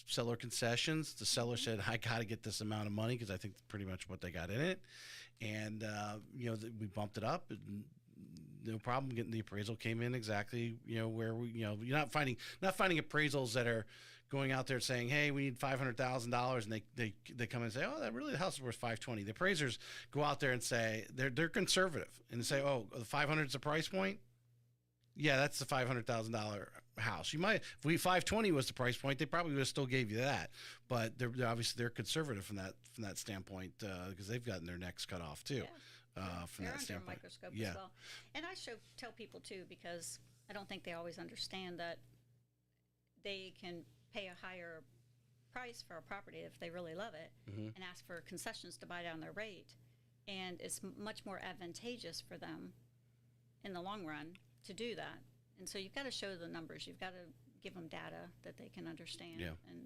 [SPEAKER 1] seller concessions. The seller said, I got to get this amount of money because I think that's pretty much what they got in it. And, we bumped it up. And no problem getting the appraisal came in exactly, where you're not finding appraisals that are going out there saying, hey, we need $500,000. And they come in and say, oh, the house is worth $520,000. The appraisers go out there and say, they're conservative and say, oh, the 500 is the price point. Yeah, that's the $500,000 house. You might, if $520 was the price point, they probably would have still gave you that. But they're obviously conservative from that standpoint because they've gotten their necks cut off too. From
[SPEAKER 2] they're
[SPEAKER 1] that
[SPEAKER 2] under
[SPEAKER 1] standpoint,
[SPEAKER 2] a microscope as well. And I tell people too, because I don't think they always understand that they can pay a higher price for a property if they really love it and ask for concessions to buy down their rate, and it's much more advantageous for them in the long run to do that. And so you've got to show the numbers. You've got to give them data that they can understand and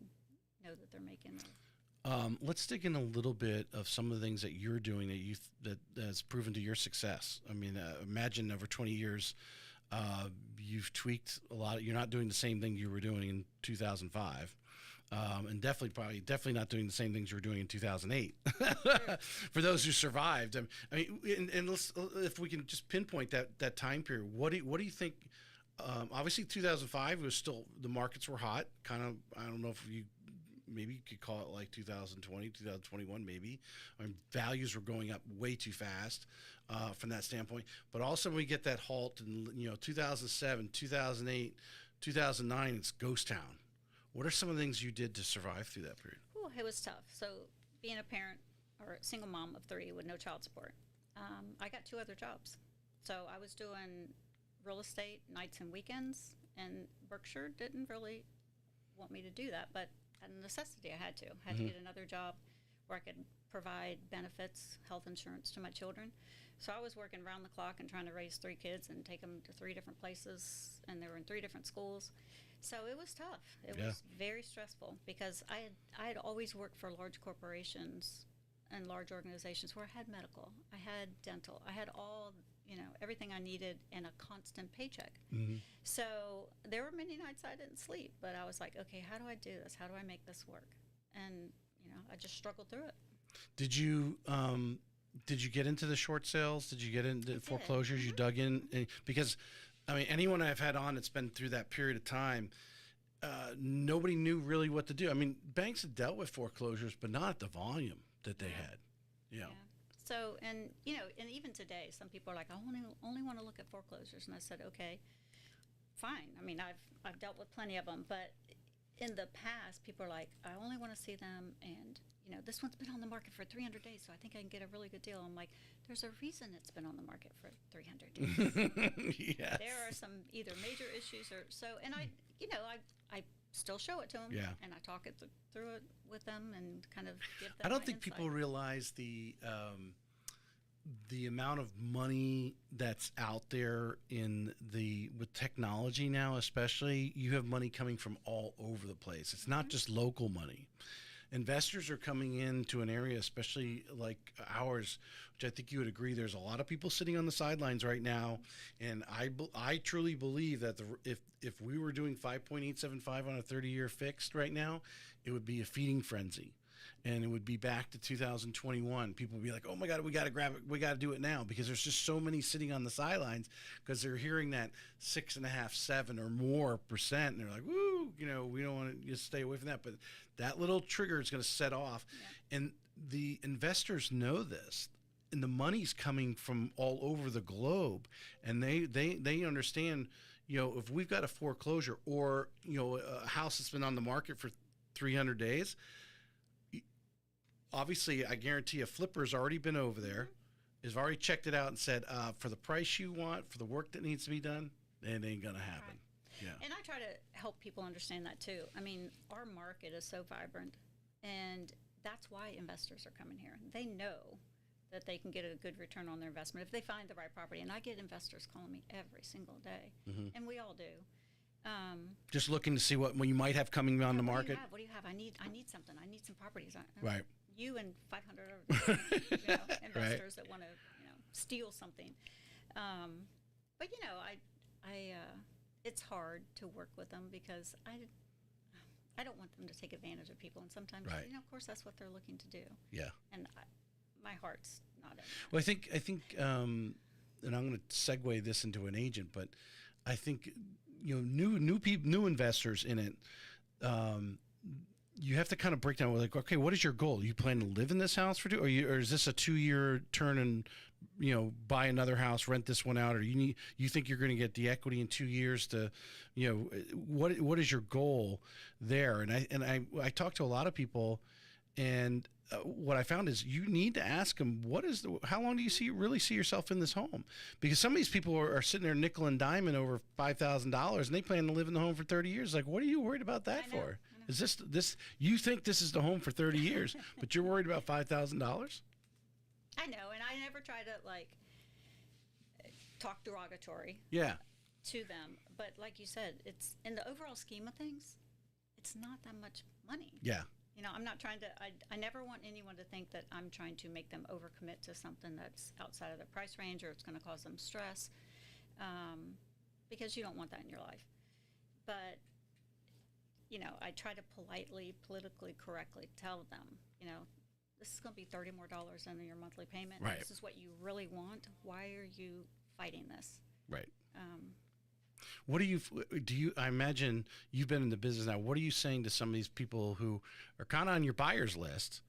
[SPEAKER 2] know that they're making
[SPEAKER 1] Let's dig in a little bit of some of the things that you're doing that has proven to your success. I mean, imagine over 20 years, you've tweaked a lot. You're not doing the same thing you were doing in 2005. And definitely not doing the same things you were doing in 2008. For those who survived, I mean, and if we can just pinpoint that time period, what do you think? Obviously, 2005 was still, the markets were hot. Kind of, I don't know if maybe you could call it like 2020, 2021, maybe. I mean, values were going up way too fast from that standpoint. But also, we get that halt in 2007, 2008, 2009. It's ghost town. What are some of the things you did to survive through that period?
[SPEAKER 2] Ooh, it was tough. So being a parent or a single mom of 3 with no child support, I got 2 other jobs. So I was doing real estate nights and weekends, and Berkshire didn't really want me to do that, but out of necessity I had to. I had to get another job where I could provide benefits, health insurance to my children. So I was working around the clock and trying to raise 3 kids and take them to 3 different places, and they were in 3 different schools. So it was tough. It was very stressful because I had always worked for large corporations and large organizations where I had medical, I had dental, I had all, everything I needed and a constant paycheck. Mm-hmm. So there were many nights I didn't sleep, but I was like, okay, how do I do this? How do I make this work? And, I just struggled through it.
[SPEAKER 1] Did you get into the short sales? Did you get into foreclosures? Mm-hmm. You dug in? Because I mean, anyone I've had on that's been through that period of time, nobody knew really what to do. I mean, banks had dealt with foreclosures, but not at the volume that they had. Yeah.
[SPEAKER 2] So, and even today, some people are like, I only want to look at foreclosures, and I said, okay, fine. I mean, I've dealt with plenty of them, but in the past, people are like, I only want to see them, and this one's been on the market for 300 days, so I think I can get a really good deal. I'm like, there's a reason it's been on the market for 300 days.
[SPEAKER 1] Yes.
[SPEAKER 2] There are some either major issues or so, and I still show it to them, and I talk it through it with them and kind of give them.
[SPEAKER 1] I don't think people realize the amount of money that's out there with technology now, especially. You have money coming from all over the place. It's not just local money. Investors are coming into an area, especially like ours, which I think you would agree. There's a lot of people sitting on the sidelines right now, and I truly believe that if we were doing 5.875 on a 30-year fixed right now, it would be a feeding frenzy, and it would be back to 2021. People would be like, "Oh my God, we got to grab it, we got to do it now," because there's just so many sitting on the sidelines because they're hearing that 6.5, 7 or more percent, and they're like, "Woo, we don't want to just stay away from that." But that little trigger is going to set off, and the investors know this, and the money's coming from all over the globe, and they understand. If we've got a foreclosure or a house that's been on the market for 300 days. Obviously, I guarantee a flipper's already been over there, has already checked it out and said, for the price you want, for the work that needs to be done, it ain't going to happen. Right. Yeah.
[SPEAKER 2] And I try to help people understand that too. I mean, our market is so vibrant, and that's why investors are coming here. They know that they can get a good return on their investment if they find the right property. And I get investors calling me every single day, and we all do.
[SPEAKER 1] Just looking to see what you might have coming on the market.
[SPEAKER 2] What do you have? I need something. I need some properties.
[SPEAKER 1] Right.
[SPEAKER 2] You and 500 other investors that want to steal something. But it's hard to work with them because I don't want them to take advantage of people, and sometimes of course that's what they're looking to do. Yeah. And my heart's not in it.
[SPEAKER 1] Well, I think and I'm going to segue this into an agent, but I think new investors in it. You have to kind of break down. Like, okay, what is your goal? You plan to live in this house for or is this a 2-year turn and buy another house, rent this one out, or you think you're going to get the equity in 2 years to, what is your goal there? And I talked to a lot of people, and what I found is you need to ask them, how long do you really see yourself in this home? Because some of these people are sitting there nickel and diming over $5,000, and they plan to live in the home for 30 years. Like, what are you worried about that for? Is this you think this is the home for 30 years, but you're worried about $5,000?
[SPEAKER 2] I know, and I never try to talk derogatory to them. But like you said, it's in the overall scheme of things, it's not that much money.
[SPEAKER 1] Yeah.
[SPEAKER 2] I'm not trying to, I never want anyone to think that I'm trying to make them overcommit to something that's outside of their price range or it's going to cause them stress, because you don't want that in your life. But, I try to politically correctly tell them, this is going to be $30 more than your monthly payment.
[SPEAKER 1] Right.
[SPEAKER 2] This is what you really want. Why are you fighting this?
[SPEAKER 1] Right. What do you, I imagine you've been in the business now. What are you saying to some of these people who are kind of on your buyer's list?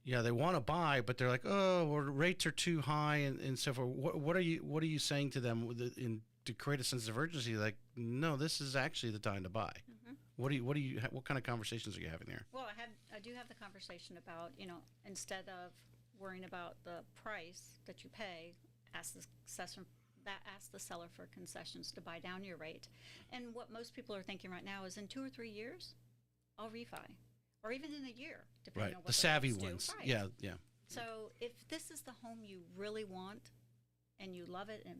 [SPEAKER 1] Yeah, they want to buy, but they're like, oh, well, rates are too high and so forth. What are you saying to them to create a sense of urgency? Like, no, this is actually the time to buy. Mm-hmm. What kind of conversations are you having there?
[SPEAKER 2] Well, I do have the conversation about, instead of worrying about the price that you pay, ask the seller for concessions to buy down your rate. And what most people are thinking right now is in 2 or 3 years, I'll refi. Or even in a year, depending on what
[SPEAKER 1] the savvy
[SPEAKER 2] rates
[SPEAKER 1] ones.
[SPEAKER 2] do. Right.
[SPEAKER 1] Yeah.
[SPEAKER 2] So if this is the home you really want and you love it and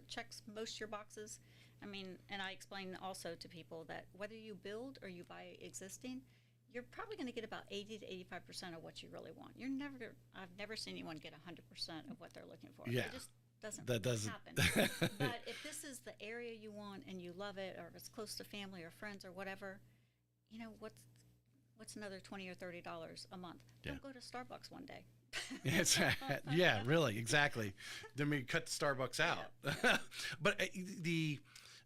[SPEAKER 2] checks most of your boxes, and I explain also to people that whether you build or you buy existing, you're probably going to get about 80 to 85% of what you really want. I've never seen anyone get 100% of what they're looking for.
[SPEAKER 1] Yeah.
[SPEAKER 2] It just doesn't happen. But if this is the area you want and you love it, or if it's close to family or friends or whatever, what's another $20 or $30 a month?
[SPEAKER 1] Yeah.
[SPEAKER 2] Don't go to Starbucks one day.
[SPEAKER 1] Yeah, really, exactly. Then we cut the Starbucks out. Yeah. But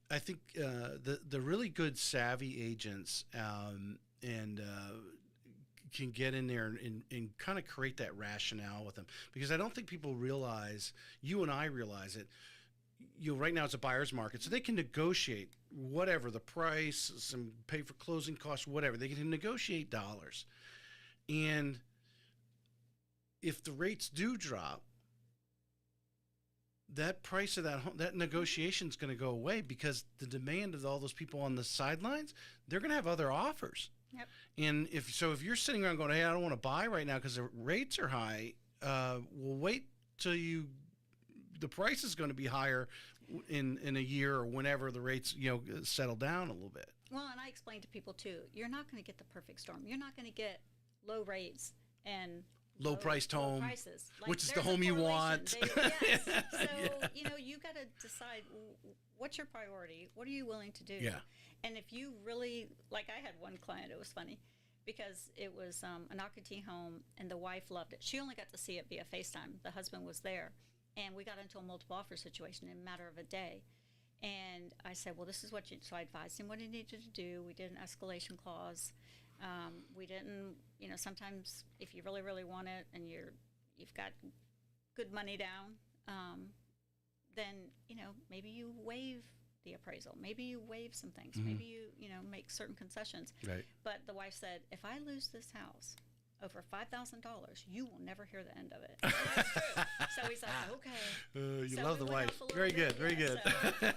[SPEAKER 1] I think the really good savvy agents can get in there and kind of create that rationale with them, because I don't think people realize, you and I realize it, right now it's a buyer's market, so they can negotiate whatever the price, some pay for closing costs, whatever. They can negotiate dollars. And if the rates do drop, that price of that negotiation is going to go away, because the demand of all those people on the sidelines, they're going to have other offers.
[SPEAKER 2] Yep.
[SPEAKER 1] And if you're sitting around going, hey, I don't want to buy right now because the rates are high, we'll wait till the price is going to be higher in a year or whenever the rates settle down a little bit.
[SPEAKER 2] Well, and I explain to people too, you're not going to get the perfect storm. You're not going to get low rates and
[SPEAKER 1] low priced home,
[SPEAKER 2] prices.
[SPEAKER 1] which is the home you want.
[SPEAKER 2] Yes. So, you got to decide what's your priority. What are you willing to do?
[SPEAKER 1] Yeah.
[SPEAKER 2] And if you really, like I had one client, it was funny because it was an Occoquan home and the wife loved it. She only got to see it via FaceTime. The husband was there. And we got into a multiple offer situation in a matter of a day. And I said, well, this is what so I advised him what he needed to do. We did an escalation clause. We didn't, sometimes if you really, really want it and you've got good money down, then, maybe you waive the appraisal. Maybe you waive some things. Mm-hmm. Maybe you make certain concessions.
[SPEAKER 1] Right.
[SPEAKER 2] But the wife said, if I lose this house over $5,000, you will never hear the end of it. And that's true. So he's like, okay.
[SPEAKER 1] You love the wife. Very good. Very good.
[SPEAKER 2] So,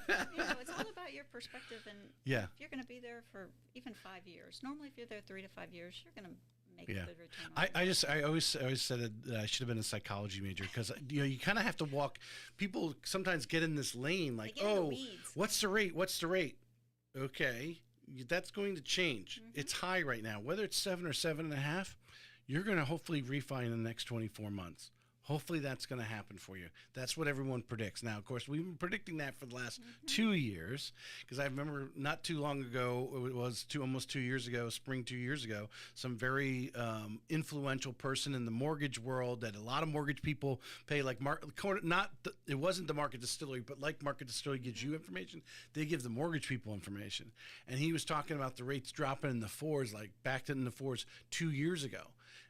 [SPEAKER 2] it's all about your perspective. And if you're going to be there for even 5 years, normally if you're there 3 to 5 years, you're going to make a good return.
[SPEAKER 1] I always said that I should have been a psychology major, because you kind of have to walk. People sometimes get in this lane like, oh, what's the rate? Okay, that's going to change. Mm-hmm. It's high right now. Whether it's 7 or 7.5, you're going to hopefully refi in the next 24 months. Hopefully that's going to happen for you. That's what everyone predicts. Now, of course, we've been predicting that for the last 2 years, because I remember not too long ago, it was almost 2 years ago, spring 2 years ago, some very influential person in the mortgage world that a lot of mortgage people pay, like it wasn't the Market Distillery, but like Market Distillery gives you information, they give the mortgage people information. And he was talking about the rates dropping in the fours, like back in the fours 2 years ago.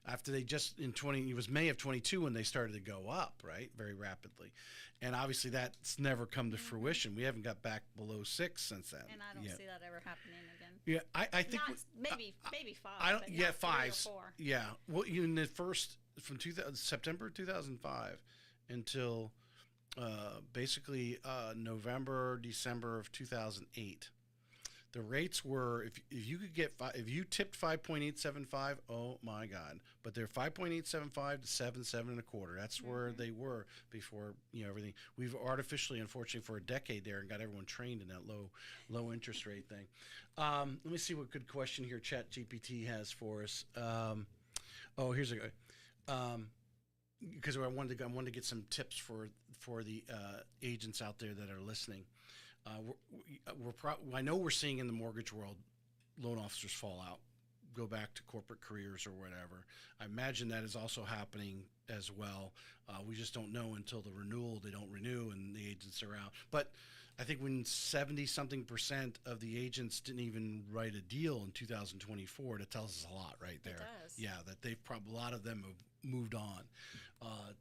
[SPEAKER 1] After they it was May of 22 when they started to go up, right, very rapidly. And obviously that's never come to fruition. We haven't got back below 6 since then.
[SPEAKER 2] And I don't see that ever happening again.
[SPEAKER 1] Yeah, I think
[SPEAKER 2] maybe 5.
[SPEAKER 1] I don't. Yeah, 5.
[SPEAKER 2] 4.
[SPEAKER 1] Yeah. Well, in the first from September 2005 until basically November, December of 2008. The rates were, if you tipped 5.875, oh my God! But they're 5.875 to 7.25. That's where they were before everything. We've artificially, unfortunately, for a decade there, and got everyone trained in that low interest rate thing. Let me see what good question here ChatGPT has for us. Oh, here's a guy. Because I wanted to get some tips for the agents out there that are listening. I know we're seeing in the mortgage world, loan officers fall out, go back to corporate careers or whatever. I imagine that is also happening as well. We just don't know until the renewal. They don't renew and the agents are out. But I think when 70-something% of the agents didn't even write a deal in 2024, that tells us a lot right there.
[SPEAKER 2] It does.
[SPEAKER 1] Yeah, that they've probably, a lot of them have moved on,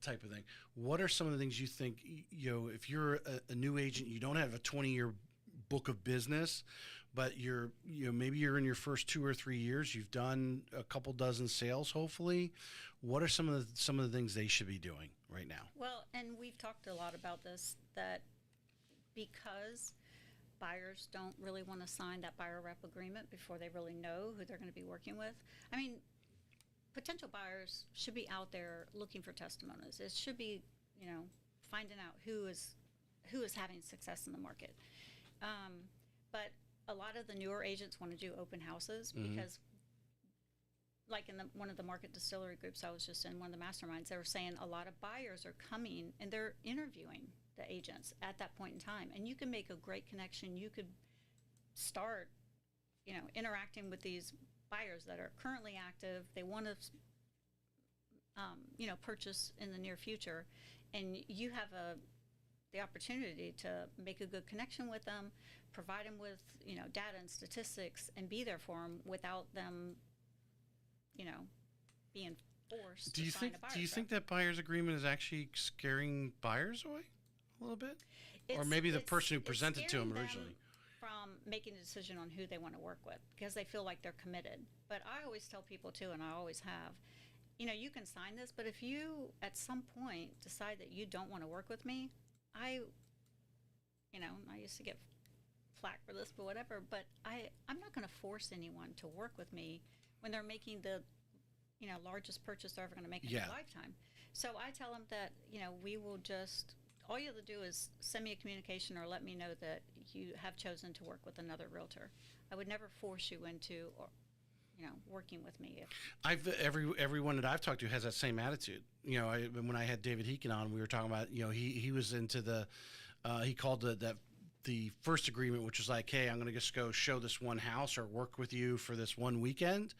[SPEAKER 1] type of thing. What are some of the things you think, if you're a new agent, you don't have a 20-year book of business, but maybe you're in your first 2 or 3 years, you've done a couple dozen sales, hopefully. What are some of the things they should be doing right now?
[SPEAKER 2] Well, and we've talked a lot about this, that because buyers don't really want to sign that buyer rep agreement before they really know who they're going to be working with. I mean, potential buyers should be out there looking for testimonials. It should be, finding out who is having success in the market. But a lot of the newer agents want to do open houses because, like in one of the market distillery groups I was just in, one of the masterminds, they were saying a lot of buyers are coming and they're interviewing the agents at that point in time. And you can make a great connection. You could start, interacting with these buyers that are currently active. They want to, purchase in the near future. And you have the opportunity to make a good connection with them, provide them with, data and statistics, and be there for them without them, being forced to sign a buyer's
[SPEAKER 1] Do you think that buyer's agreement is actually scaring buyers away a little bit? Or maybe the person who presented to them originally?
[SPEAKER 2] From making a decision on who they want to work with because they feel like they're committed. But I always tell people too, and I always have, you can sign this, but if you at some point decide that you don't want to work with me, I used to get flack for this, but whatever, but I'm not going to force anyone to work with me when they're making the, largest purchase they're ever going to make in their lifetime. So I tell them that, we will just, all you have to do is send me a communication or let me know that you have chosen to work with another realtor. I would never force you into, working with me.
[SPEAKER 1] Everyone that I've talked to has that same attitude. When I had David Hecht on, we were talking about, he was into he called the first agreement, which was like, hey, I'm going to just go show this one house or work with you for this one weekend,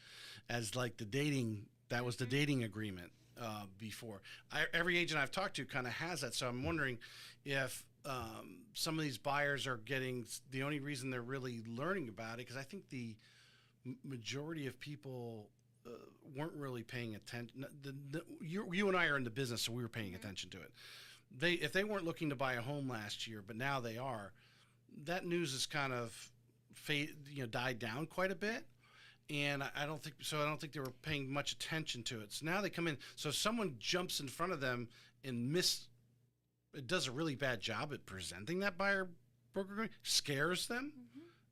[SPEAKER 1] as like the dating. That was the dating agreement before. Every agent I've talked to kind of has that. So I'm wondering if some of these buyers are getting, the only reason they're really learning about it, because I think the majority of people weren't really paying attention. You and I are in the business, so we were paying attention to it. If they weren't looking to buy a home last year, but now they are, that news has kind of died down quite a bit. And I don't think they were paying much attention to it. So now they come in. So if someone jumps in front of them and it does a really bad job at presenting that buyer broker agreement, scares them,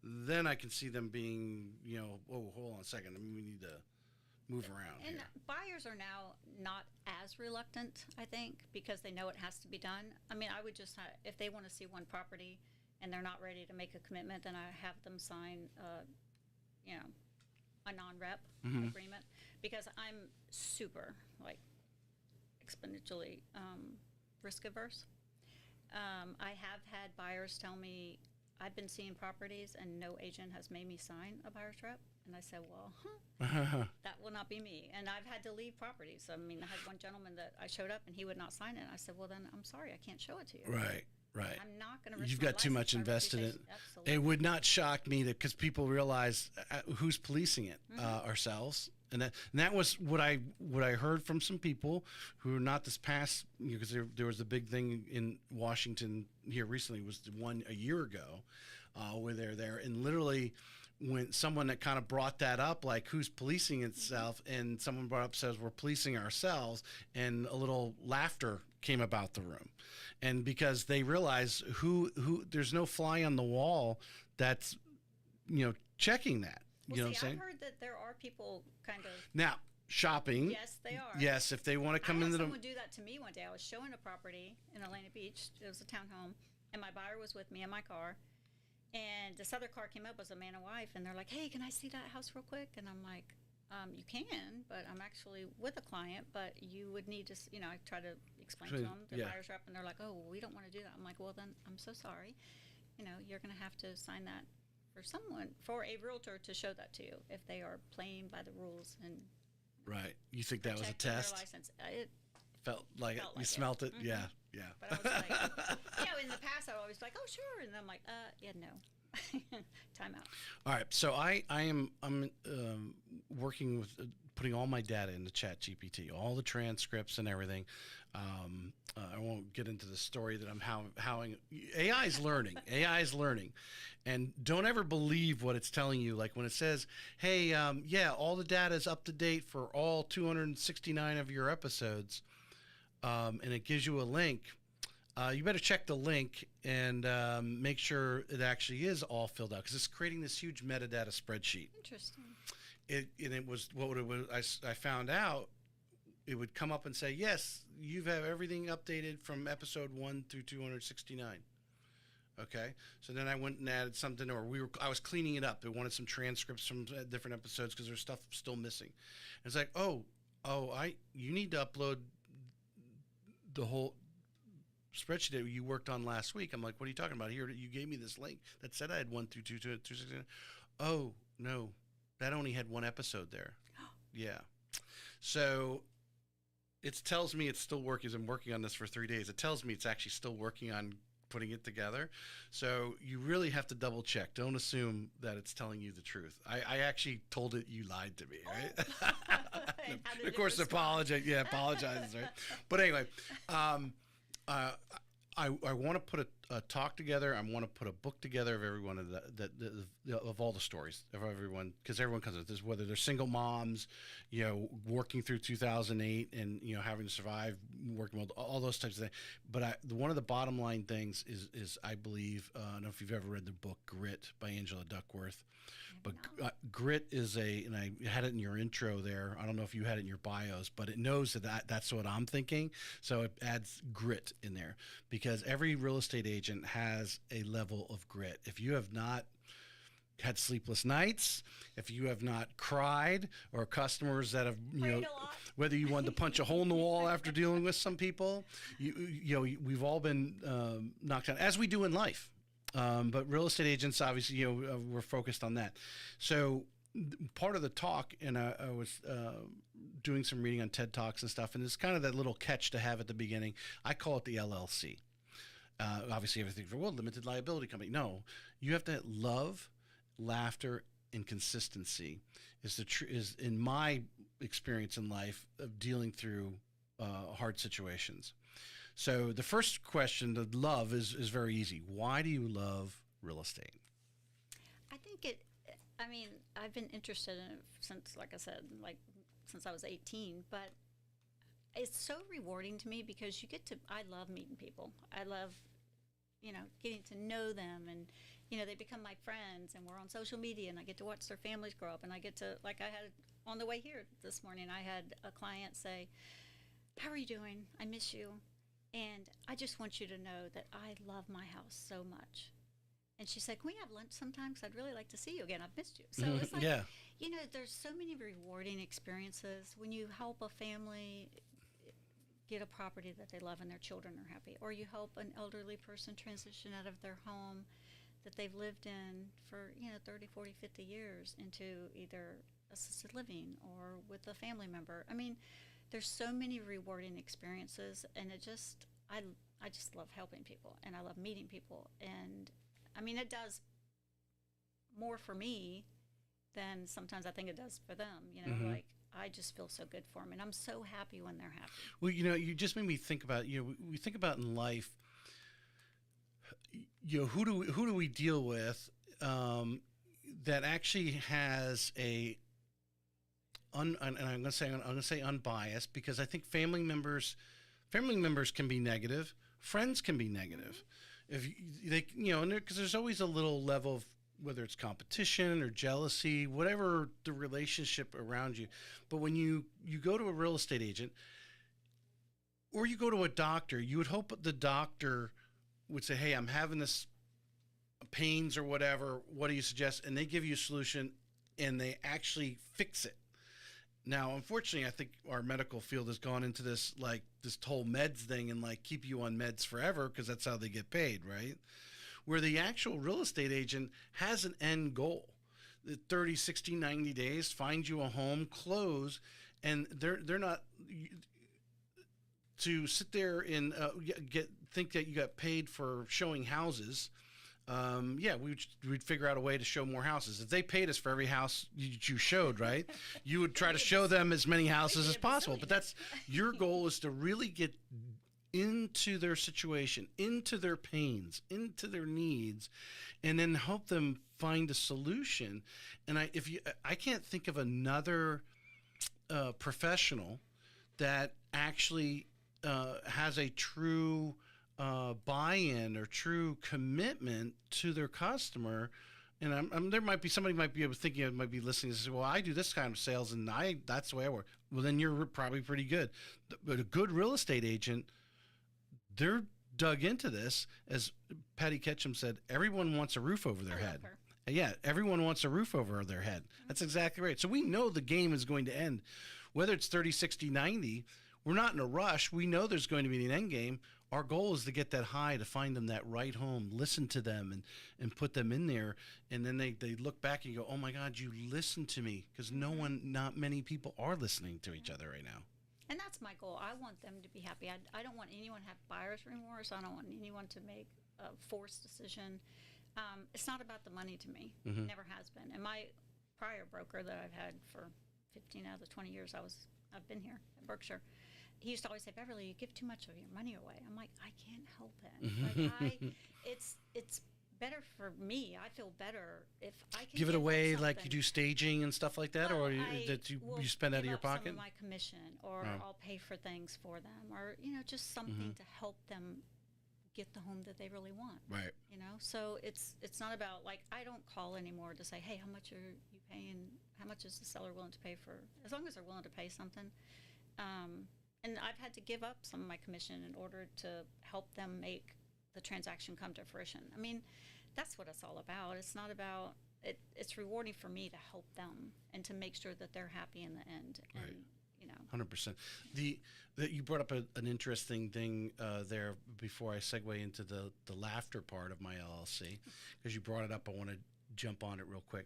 [SPEAKER 1] then I can see them being, hold on a second. We need to move around
[SPEAKER 2] and
[SPEAKER 1] here.
[SPEAKER 2] Buyers are now not as reluctant, I think, because they know it has to be done. I mean, I would just, if they want to see one property and they're not ready to make a commitment, then I have them sign, a non-rep agreement, because I'm super, exponentially risk averse. I have had buyers tell me, I've been seeing properties and no agent has made me sign a buyer's rep. And I said, well, that will not be me. And I've had to leave properties. I mean, I had one gentleman that I showed up and he would not sign it. And I said, well, then I'm sorry, I can't show it to you.
[SPEAKER 1] Right.
[SPEAKER 2] I'm not going to risk
[SPEAKER 1] You've
[SPEAKER 2] my
[SPEAKER 1] got too much
[SPEAKER 2] license,
[SPEAKER 1] invested in it.
[SPEAKER 2] Absolutely.
[SPEAKER 1] It would not shock me because people realize who's policing it, ourselves. And that was what I heard from some people who are not this past, because there was a big thing in Washington here recently, was the one a year ago, where they're there, and literally when someone that kind of brought that up, like who's policing itself, and someone brought up, says we're policing ourselves, and a little laughter came about the room, and because they realize who there's no fly on the wall that's checking that.
[SPEAKER 2] Well,
[SPEAKER 1] you know what I'm saying?
[SPEAKER 2] I've heard that there are people kind of
[SPEAKER 1] now shopping.
[SPEAKER 2] Yes, they are.
[SPEAKER 1] Yes, if they want to come
[SPEAKER 2] I had
[SPEAKER 1] into
[SPEAKER 2] someone do that to me one day. I was showing a property in Atlantic Beach. It was a townhome, and my buyer was with me in my car. And this other car came up, was a man and wife, and they're like, hey, can I see that house real quick? And I'm like, You can, but I'm actually with a client, but you would need to, I try to explain to them, the buyer's rep, and they're like, oh, we don't want to do that. I'm like, well, then I'm so sorry. You're going to have to sign that for a realtor to show that to you if they are playing by the rules. And
[SPEAKER 1] right. You think that was a test?
[SPEAKER 2] License. It
[SPEAKER 1] felt like it. You
[SPEAKER 2] like
[SPEAKER 1] smelt it.
[SPEAKER 2] Mm-hmm.
[SPEAKER 1] Yeah.
[SPEAKER 2] But I was like, in the past I was always like, oh, sure. And I'm like, yeah, no. Time out.
[SPEAKER 1] All right, so I'm working with putting all my data into ChatGPT, all the transcripts and everything. I won't get into the story that I'm howing. AI is learning. AI is learning, and don't ever believe what it's telling you. Like when it says, "Hey, all the data is up to date for all 269 of your episodes," and it gives you a link. You better check the link and make sure it actually is all filled out, because it's creating this huge metadata spreadsheet.
[SPEAKER 2] Interesting.
[SPEAKER 1] It was what it was. I found out it would come up and say, yes, you have everything updated from episode 1 through 269. Okay, so then I went and added something, or I was cleaning it up. They wanted some transcripts from different episodes because there's stuff still missing. And it's like, you need to upload the whole spreadsheet that you worked on last week. I'm like, what are you talking about? Here, you gave me this link that said I had 1 through 269. Oh no, that only had one episode there. Yeah, so it tells me it's still working. I'm working on this for 3 days. It tells me it's actually still working on putting it together. So you really have to double check. Don't assume that it's telling you the truth. I actually told it you lied to me, right? Of course, apologizes, right? But anyway, I want to put a talk together. I want to put a book together of everyone of all the stories of everyone, because everyone comes with this, whether they're single moms, working through 2008 and having to survive, working with all those types of things. But one of the bottom line things is I believe, I don't know if you've ever read the book Grit by Angela Duckworth. But grit is and I had it in your intro there. I don't know if you had it in your bios, but it knows that's what I'm thinking. So it adds grit in there, because every real estate agent has a level of grit. If you have not had sleepless nights, if you have not cried, or customers that have, whether you wanted to punch a hole in the wall after dealing with some people, we've all been knocked down, as we do in life. But real estate agents, obviously, we're focused on that. So part of the talk, and I was doing some reading on TED Talks and stuff, and it's kind of that little catch to have at the beginning. I call it the LLC. Obviously, everything for limited liability company. No, you have to love, laughter, and consistency is in my experience in life of dealing through hard situations. So the first question, the love, is very easy. Why do you love real estate?
[SPEAKER 2] I think I've been interested in it since, like I said, since I was 18, but it's so rewarding to me because I love meeting people. I love, getting to know them, and, they become my friends, and we're on social media, and I get to watch their families grow up, and I get to, like I had on the way here this morning, I had a client say, how are you doing? I miss you. And I just want you to know that I love my house so much. And she said, can we have lunch sometime? Because I'd really like to see you again. I've missed you. So it's like, there's so many rewarding experiences when you help a family get a property that they love and their children are happy. Or you help an elderly person transition out of their home that they've lived in for, 30, 40, 50 years into either assisted living or with a family member. I mean, there's so many rewarding experiences, and I just love helping people, and I love meeting people, and it does more for me than sometimes I think it does for them. Like I just feel so good for them, and I'm so happy when they're happy.
[SPEAKER 1] Well, you just made me think about, we think about in life, who do we deal with that actually has and I'm going to say unbiased, because I think family members can be negative, friends can be negative. If they, because there's always a little level of, whether it's competition or jealousy, whatever the relationship around you. But when you go to a real estate agent, or you go to a doctor, you would hope the doctor would say, hey, I'm having this pains or whatever. What do you suggest? And they give you a solution, and they actually fix it. Now, unfortunately, I think our medical field has gone into this whole meds thing and like keep you on meds forever because that's how they get paid, right? Where the actual real estate agent has an end goal. The 30, 60, 90 days, find you a home, close, and they're not to sit there and think that you got paid for showing houses. We'd figure out a way to show more houses. If they paid us for every house you showed, right, you would try to show them as many houses as possible. But that's your goal, is to really get into their situation, into their pains, into their needs, and then help them find a solution. And I can't think of another professional that actually has a true buy-in or true commitment to their customer. And there might be somebody might be thinking, might be listening and say, well, I do this kind of sales and that's the way I work. Well, then you're probably pretty good. But a good real estate agent, they're dug into this. As Patty Ketchum said, everyone wants a roof over their head. Yeah, everyone wants a roof over their head. That's exactly right. So we know the game is going to end. Whether it's 30, 60, 90, we're not in a rush. We know there's going to be an end game. Our goal is to get that high, to find them that right home, listen to them and put them in there. And then they look back and go, oh my God, you listened to me. Because not many people are listening to each other right now.
[SPEAKER 2] And that's my goal. I want them to be happy. I don't want anyone to have buyer's remorse. I don't want anyone to make a forced decision. It's not about the money to me. It never has been. And my prior broker that I've had for 15 out of the 20 years I've been here in Berkshire, he used to always say, Beverly, you give too much of your money away. I'm like, I can't help it. It's better for me. I feel better if I can
[SPEAKER 1] give it away, like you do staging and stuff like that,
[SPEAKER 2] well,
[SPEAKER 1] or that you spend out of your pocket.
[SPEAKER 2] Some of my commission, or I'll pay for things for them, or just something to help them get the home that they really want.
[SPEAKER 1] Right.
[SPEAKER 2] So it's not about, like, I don't call anymore to say, hey, how much are you paying? How much is the seller willing to pay for? As long as they're willing to pay something. And I've had to give up some of my commission in order to help them make the transaction come to fruition. I mean, that's what it's all about. It's not about it. It's rewarding for me to help them and to make sure that they're happy in the end.
[SPEAKER 1] Right.
[SPEAKER 2] And
[SPEAKER 1] 100%. You brought up an interesting thing there before I segue into the laughter part of my LLC, because you brought it up. I want to jump on it real quick.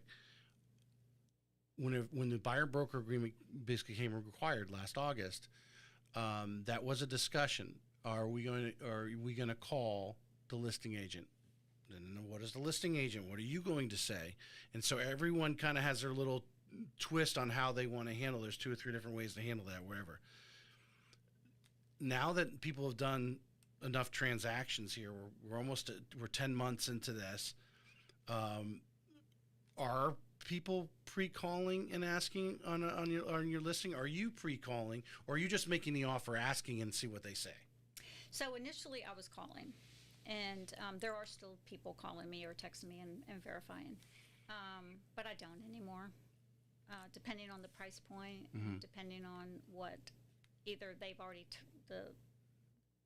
[SPEAKER 1] When the buyer broker agreement basically became required last August, that was a discussion. Are we going to call the listing agent? And what is the listing agent? What are you going to say? And so everyone kind of has their little twist on how they want to handle. There's 2 or 3 different ways to handle that, wherever. Now that people have done enough transactions here, we're 10 months into this. Are people pre-calling and asking on your listing? Are you pre-calling, or are you just making the offer, asking, and see what they say?
[SPEAKER 2] So initially I was calling, and there are still people calling me or texting me and verifying, but I don't anymore. Depending on the price point, depending on what either they've already the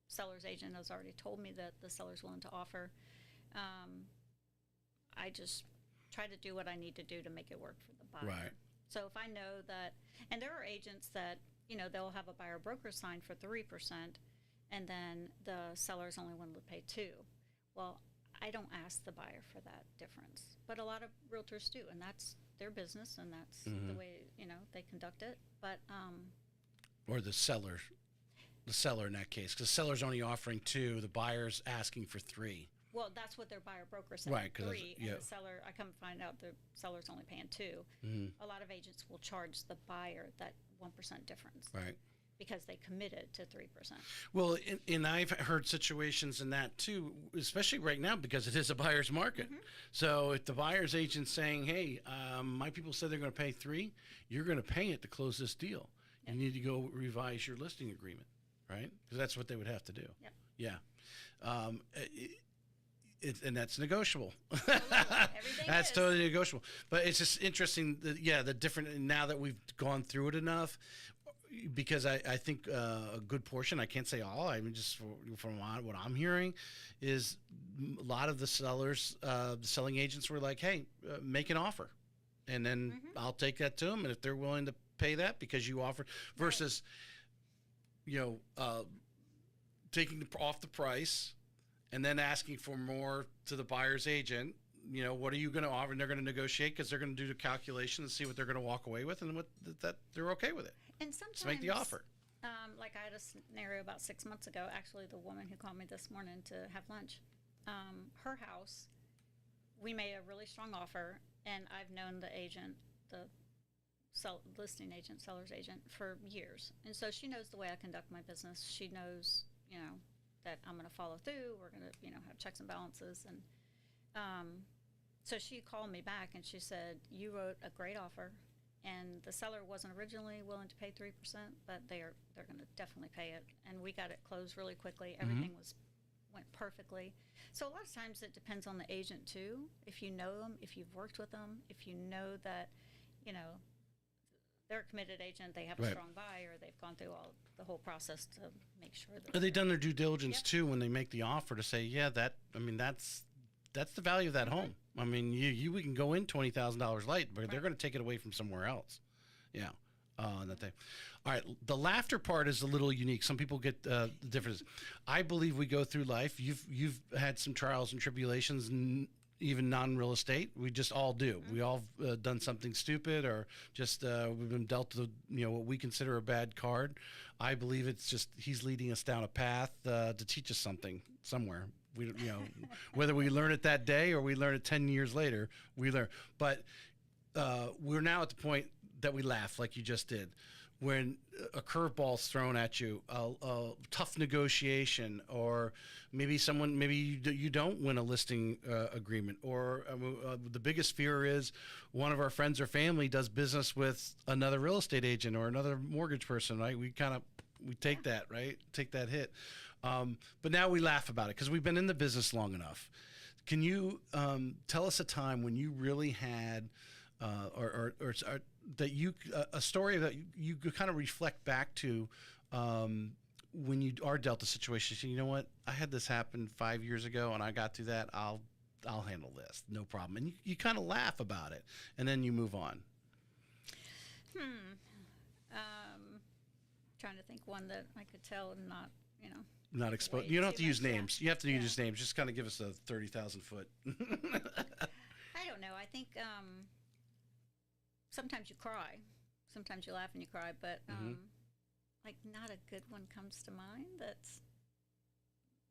[SPEAKER 2] seller's agent has already told me that the seller's willing to offer. I just try to do what I need to do to make it work for the buyer.
[SPEAKER 1] Right.
[SPEAKER 2] So if I know that, and there are agents that they'll have a buyer broker sign for 3%, and then the seller's only willing to pay 2%. Well, I don't ask the buyer for that difference, but a lot of realtors do, and that's their business, and that's the way they conduct it. But
[SPEAKER 1] or the seller in that case, because the seller's only offering 2, the buyer's asking for 3.
[SPEAKER 2] Well, that's what their buyer broker said,
[SPEAKER 1] right?
[SPEAKER 2] 3, and the seller, I come to find out the seller's only paying 2. A lot of agents will charge the buyer that 1% difference,
[SPEAKER 1] right?
[SPEAKER 2] Because they committed to 3%.
[SPEAKER 1] Well, and I've heard situations in that too, especially right now, because it is a buyer's market. So if the buyer's agent's saying, hey, my people said they're going to pay 3, you're going to pay it to close this deal. You need to go revise your listing agreement, right? Because that's what they would have to do.
[SPEAKER 2] Yep.
[SPEAKER 1] Yeah. And that's negotiable.
[SPEAKER 2] Everything
[SPEAKER 1] That's
[SPEAKER 2] is.
[SPEAKER 1] totally negotiable. But it's just interesting that, the different, now that we've gone through it enough, because I think a good portion, I can't say all, I mean, just from what I'm hearing, is a lot of the sellers, the selling agents were like, hey, make an offer. And then I'll take that to them. And if they're willing to pay that because you offered versus, taking off the price and then asking for more to the buyer's agent. What are you going to offer? And they're going to negotiate because they're going to do the calculation and see what they're going to walk away with, and that they're okay with it.
[SPEAKER 2] And sometimes,
[SPEAKER 1] so make the offer.
[SPEAKER 2] Like I had a scenario about 6 months ago. Actually, the woman who called me this morning to have lunch, her house, we made a really strong offer, and I've known the agent, the listing agent, seller's agent, for years, and so she knows the way I conduct my business. She knows, that I'm going to follow through. We're going to, have checks and balances, and so she called me back and she said, "You wrote a great offer, and the seller wasn't originally willing to pay 3%, but they're going to definitely pay it, and we got it closed really quickly. Everything went perfectly." So a lot of times it depends on the agent too. If you know them, if you've worked with them, if you know that, they're a committed agent, they have a strong buyer, they've gone through the whole process to make sure that.
[SPEAKER 1] Have they done their due diligence too when they make the offer to say, that's the value of that home. I mean, we can go in $20,000 light, but they're going to take it away from somewhere else. Yeah. That thing. All right. The laughter part is a little unique. Some people get the difference. I believe we go through life. You've had some trials and tribulations, even non-real estate. We just all do. We all done something stupid, or just we've been dealt what we consider a bad card. I believe it's just he's leading us down a path to teach us something somewhere. We, whether we learn it that day or we learn it 10 years later, we learn. But we're now at the point that we laugh like you just did. When a curveball's thrown at you, a tough negotiation, or maybe you don't win a listing agreement, or the biggest fear is one of our friends or family does business with another real estate agent or another mortgage person, right? We take that, right? Take that hit. But now we laugh about it because we've been in the business long enough. Can you tell us a time when you really had, or that you a story that you kind of reflect back to when you are dealt a situation? So, you know what? I had this happen 5 years ago, and I got through that. I'll handle this, no problem. And you kind of laugh about it, and then you move on.
[SPEAKER 2] Trying to think one that I could tell and not,
[SPEAKER 1] Not exposed. You don't have to use names. You have to use names. Just kind of give us a 30,000 foot.
[SPEAKER 2] I don't know. I think sometimes you cry, sometimes you laugh and you cry, but like not a good one comes to mind that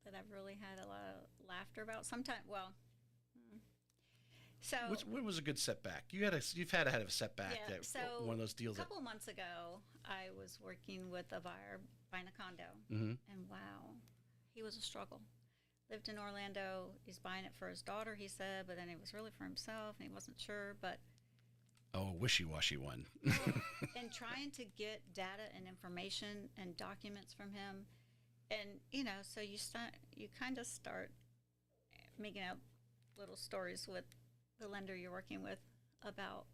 [SPEAKER 2] I've really had a lot of laughter about. Sometimes, so
[SPEAKER 1] what was a good setback? You've had a setback.
[SPEAKER 2] Yeah.
[SPEAKER 1] That
[SPEAKER 2] So
[SPEAKER 1] one of those deals.
[SPEAKER 2] A couple of months ago, I was working with a buyer buying a condo, and wow, he was a struggle. Lived in Orlando. He's buying it for his daughter, he said, but then it was really for himself, and he wasn't sure. But
[SPEAKER 1] a wishy-washy one.
[SPEAKER 2] And trying to get data and information and documents from him, and so you kind of start making up little stories with the lender you're working with about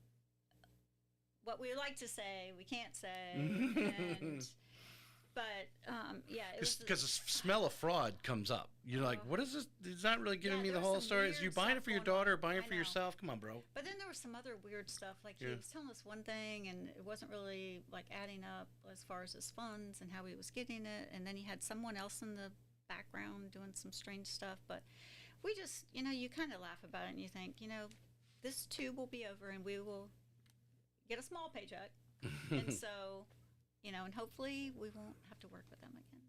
[SPEAKER 2] what we like to say, we can't say, it was
[SPEAKER 1] because the smell of fraud comes up. You're like, what is this? He's not really giving me the whole story. Is you buying it for your daughter, or buying it for yourself? Come on, bro.
[SPEAKER 2] But then there was some other weird stuff. Like he was telling us one thing, and it wasn't really like adding up as far as his funds and how he was getting it. And then he had someone else in the background doing some strange stuff. But we just, you kind of laugh about it, and you think, this too will be over, and we will get a small paycheck. And so, and hopefully we won't have to work with them again.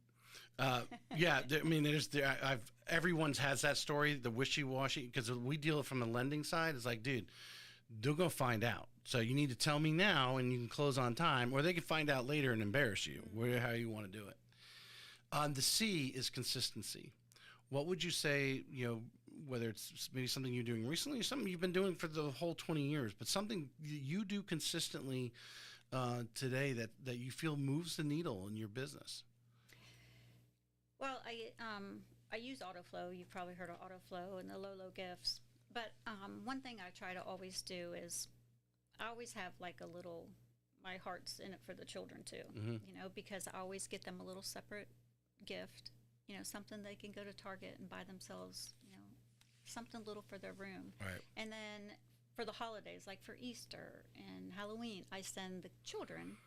[SPEAKER 2] Everyone's has that story, the wishy-washy, because we deal from the lending side. It's like, dude, they're going to find out. So you need to tell me now, and you can close on time, or they can find out later and embarrass you, how you want to do it. The C is consistency. What would you say, whether it's maybe something you're doing recently or something you've been doing for the whole 20 years, but something you do consistently today that you feel moves the needle in your business? Well, I use AutoFlow. You've probably heard of AutoFlow and the low gifts. But one thing I try to always do is I always have like my heart's in it for the children too, because I always get them a little separate gift, something they can go to Target and buy themselves, something little for their room.
[SPEAKER 1] Right.
[SPEAKER 2] And then for the holidays, like for Easter and Halloween, I send the children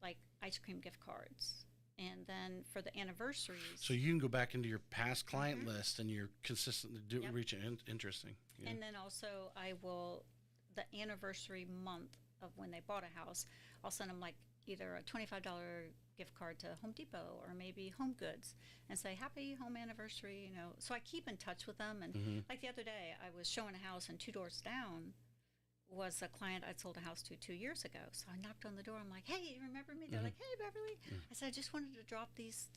[SPEAKER 2] like ice cream gift cards. And then for the anniversaries.
[SPEAKER 1] So you can go back into your past client list and you're consistently reaching. Interesting. Yeah.
[SPEAKER 2] And then also I will, the anniversary month of when they bought a house, I'll send them like either a $25 gift card to Home Depot or maybe Home Goods and say, happy home anniversary, you know. So I keep in touch with them. And like the other day, I was showing a house and 2 doors down was a client I'd sold a house to 2 years ago. So I knocked on the door. I'm like, hey, you remember me? They're like, hey, Beverly. I said, I just wanted to drop these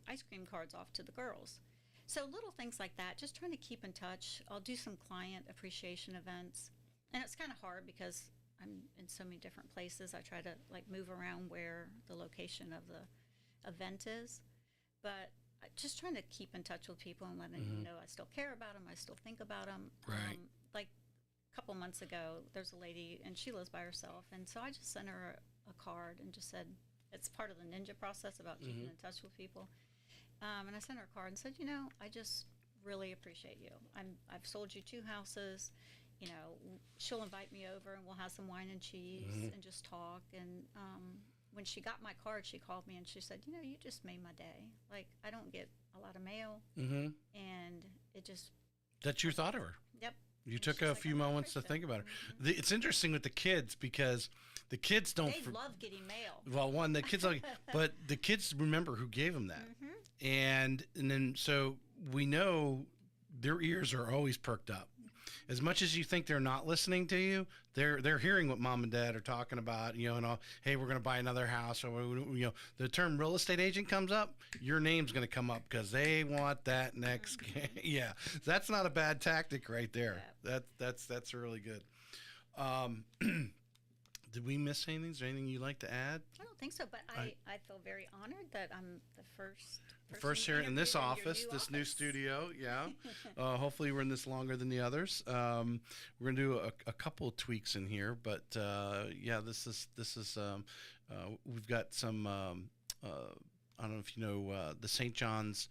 [SPEAKER 2] ice cream cards off to the girls. So little things like that, just trying to keep in touch. I'll do some client appreciation events. And it's kind of hard because I'm in so many different places. I try to like move around where the location of the event is. But just trying to keep in touch with people and letting them know I still care about them. I still think about them.
[SPEAKER 1] Right.
[SPEAKER 2] Like couple months ago, there's a lady and she lives by herself, and so I just sent her a card and just said it's part of the ninja process about keeping in touch with people. And I sent her a card and said, you know, I just really appreciate you. I've sold you 2 houses. You know, she'll invite me over and we'll have some wine and cheese and just talk. And when she got my card, she called me and she said, you know, you just made my day. Like, I don't get a lot of mail, and it just
[SPEAKER 1] that you thought of her.
[SPEAKER 2] Yep.
[SPEAKER 1] You took a few moments to think about it. It's interesting with the kids because the kids don't.
[SPEAKER 2] They love getting mail.
[SPEAKER 1] Well, one, the kids like, but the kids remember who gave them that, and then so we know their ears are always perked up. As much as you think they're not listening to you, they're hearing what mom and dad are talking about. You know, and all, hey, we're going to buy another house, or you know, the term real estate agent comes up, your name's going to come up because they want that next. Yeah, that's not a bad tactic right there. Yeah. That's really good. Did we miss anything? Is there anything you'd like to add?
[SPEAKER 2] I don't think so, but I feel very honored that I'm the first
[SPEAKER 1] here in this office, this new studio. Yeah. Hopefully we're in this longer than the others. We're going to do a couple of tweaks in here, but yeah, this is we've got some, I don't know if you know, the St. John's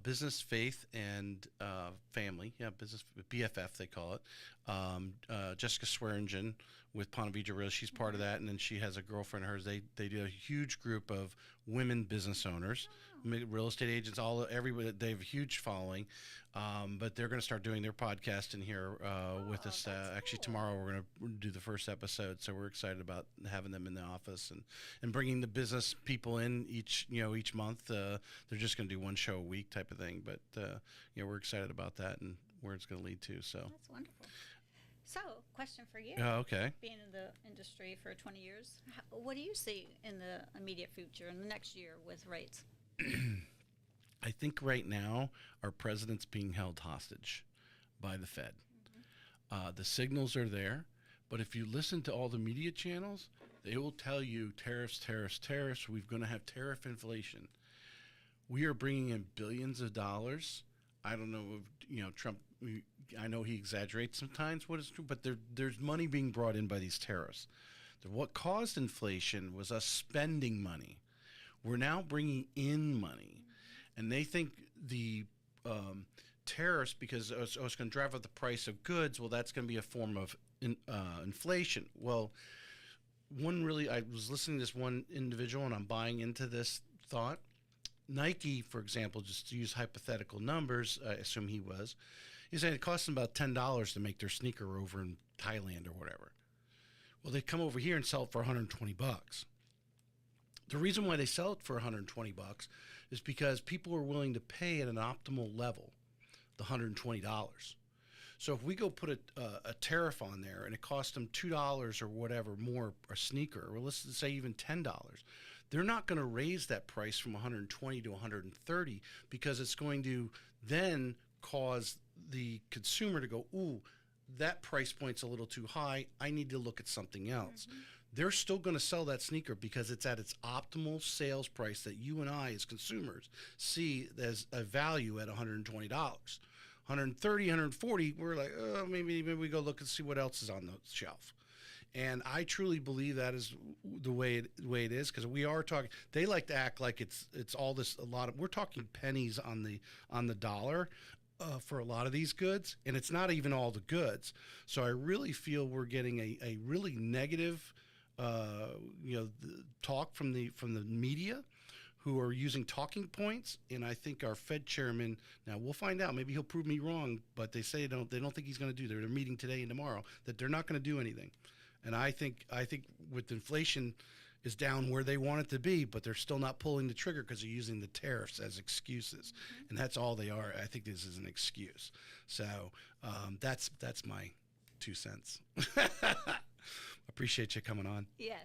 [SPEAKER 1] Business, Faith, and Family. Yeah, Business, BFF they call it. Jessica Swearingen with Ponte Vedra Realty, she's part of that, and then she has a girlfriend of hers. They do a huge group of women business owners, real estate agents, everybody. They have a huge following, but they're going to start doing their podcast in here with us. Actually,
[SPEAKER 2] cool.
[SPEAKER 1] Tomorrow we're going to do the first episode, so we're excited about having them in the office and bringing the business people in each month. They're just going to do one show a week type of thing, but we're excited about that and where it's going to lead to. So
[SPEAKER 2] that's wonderful. So, question for you.
[SPEAKER 1] Okay.
[SPEAKER 2] Being in the industry for 20 years, what do you see in the immediate future, in the next year with rates?
[SPEAKER 1] I think right now our president's being held hostage by the Fed. The signals are there, but if you listen to all the media channels, they will tell you tariffs, tariffs, tariffs. We're going to have tariff inflation. We are bringing in billions of dollars. I don't know if, Trump, I know he exaggerates sometimes what is true, but there's money being brought in by these tariffs. What caused inflation was us spending money. We're now bringing in money, and they think the tariffs, because it's going to drive up the price of goods, well, that's going to be a form of inflation. Well, I was listening to this one individual, and I'm buying into this thought. Nike, for example, just to use hypothetical numbers, I assume he said it costs them about $10 to make their sneaker over in Thailand or whatever. Well, they come over here and sell it for $120. The reason why they sell it for $120 is because people are willing to pay at an optimal level, the $120. So if we go put a tariff on there and it costs them $2 or whatever more a sneaker, or let's say even $10, they're not going to raise that price from 120 to 130 because it's going to then cause the consumer to go, ooh, that price point's a little too high. I need to look at something else. They're still going to sell that sneaker because it's at its optimal sales price that you and I as consumers see as a value at $120. 130, 140, we're like, oh, maybe we go look and see what else is on the shelf. And I truly believe that is the way it is, because we are talking. They like to act like it's all this, a lot of. We're talking pennies on the dollar. for a lot of these goods, and it's not even all the goods. So I really feel we're getting a really negative, talk from the media, who are using talking points. And I think our Fed chairman, now we'll find out, maybe he'll prove me wrong, but they say they don't think he's going to do. They're meeting today and tomorrow that they're not going to do anything. And I think with inflation is down where they want it to be, but they're still not pulling the trigger because they're using the tariffs as excuses. Mm-hmm. And that's all they are. I think this is an excuse. So that's my 2 cents. Appreciate you coming on.
[SPEAKER 2] Yes.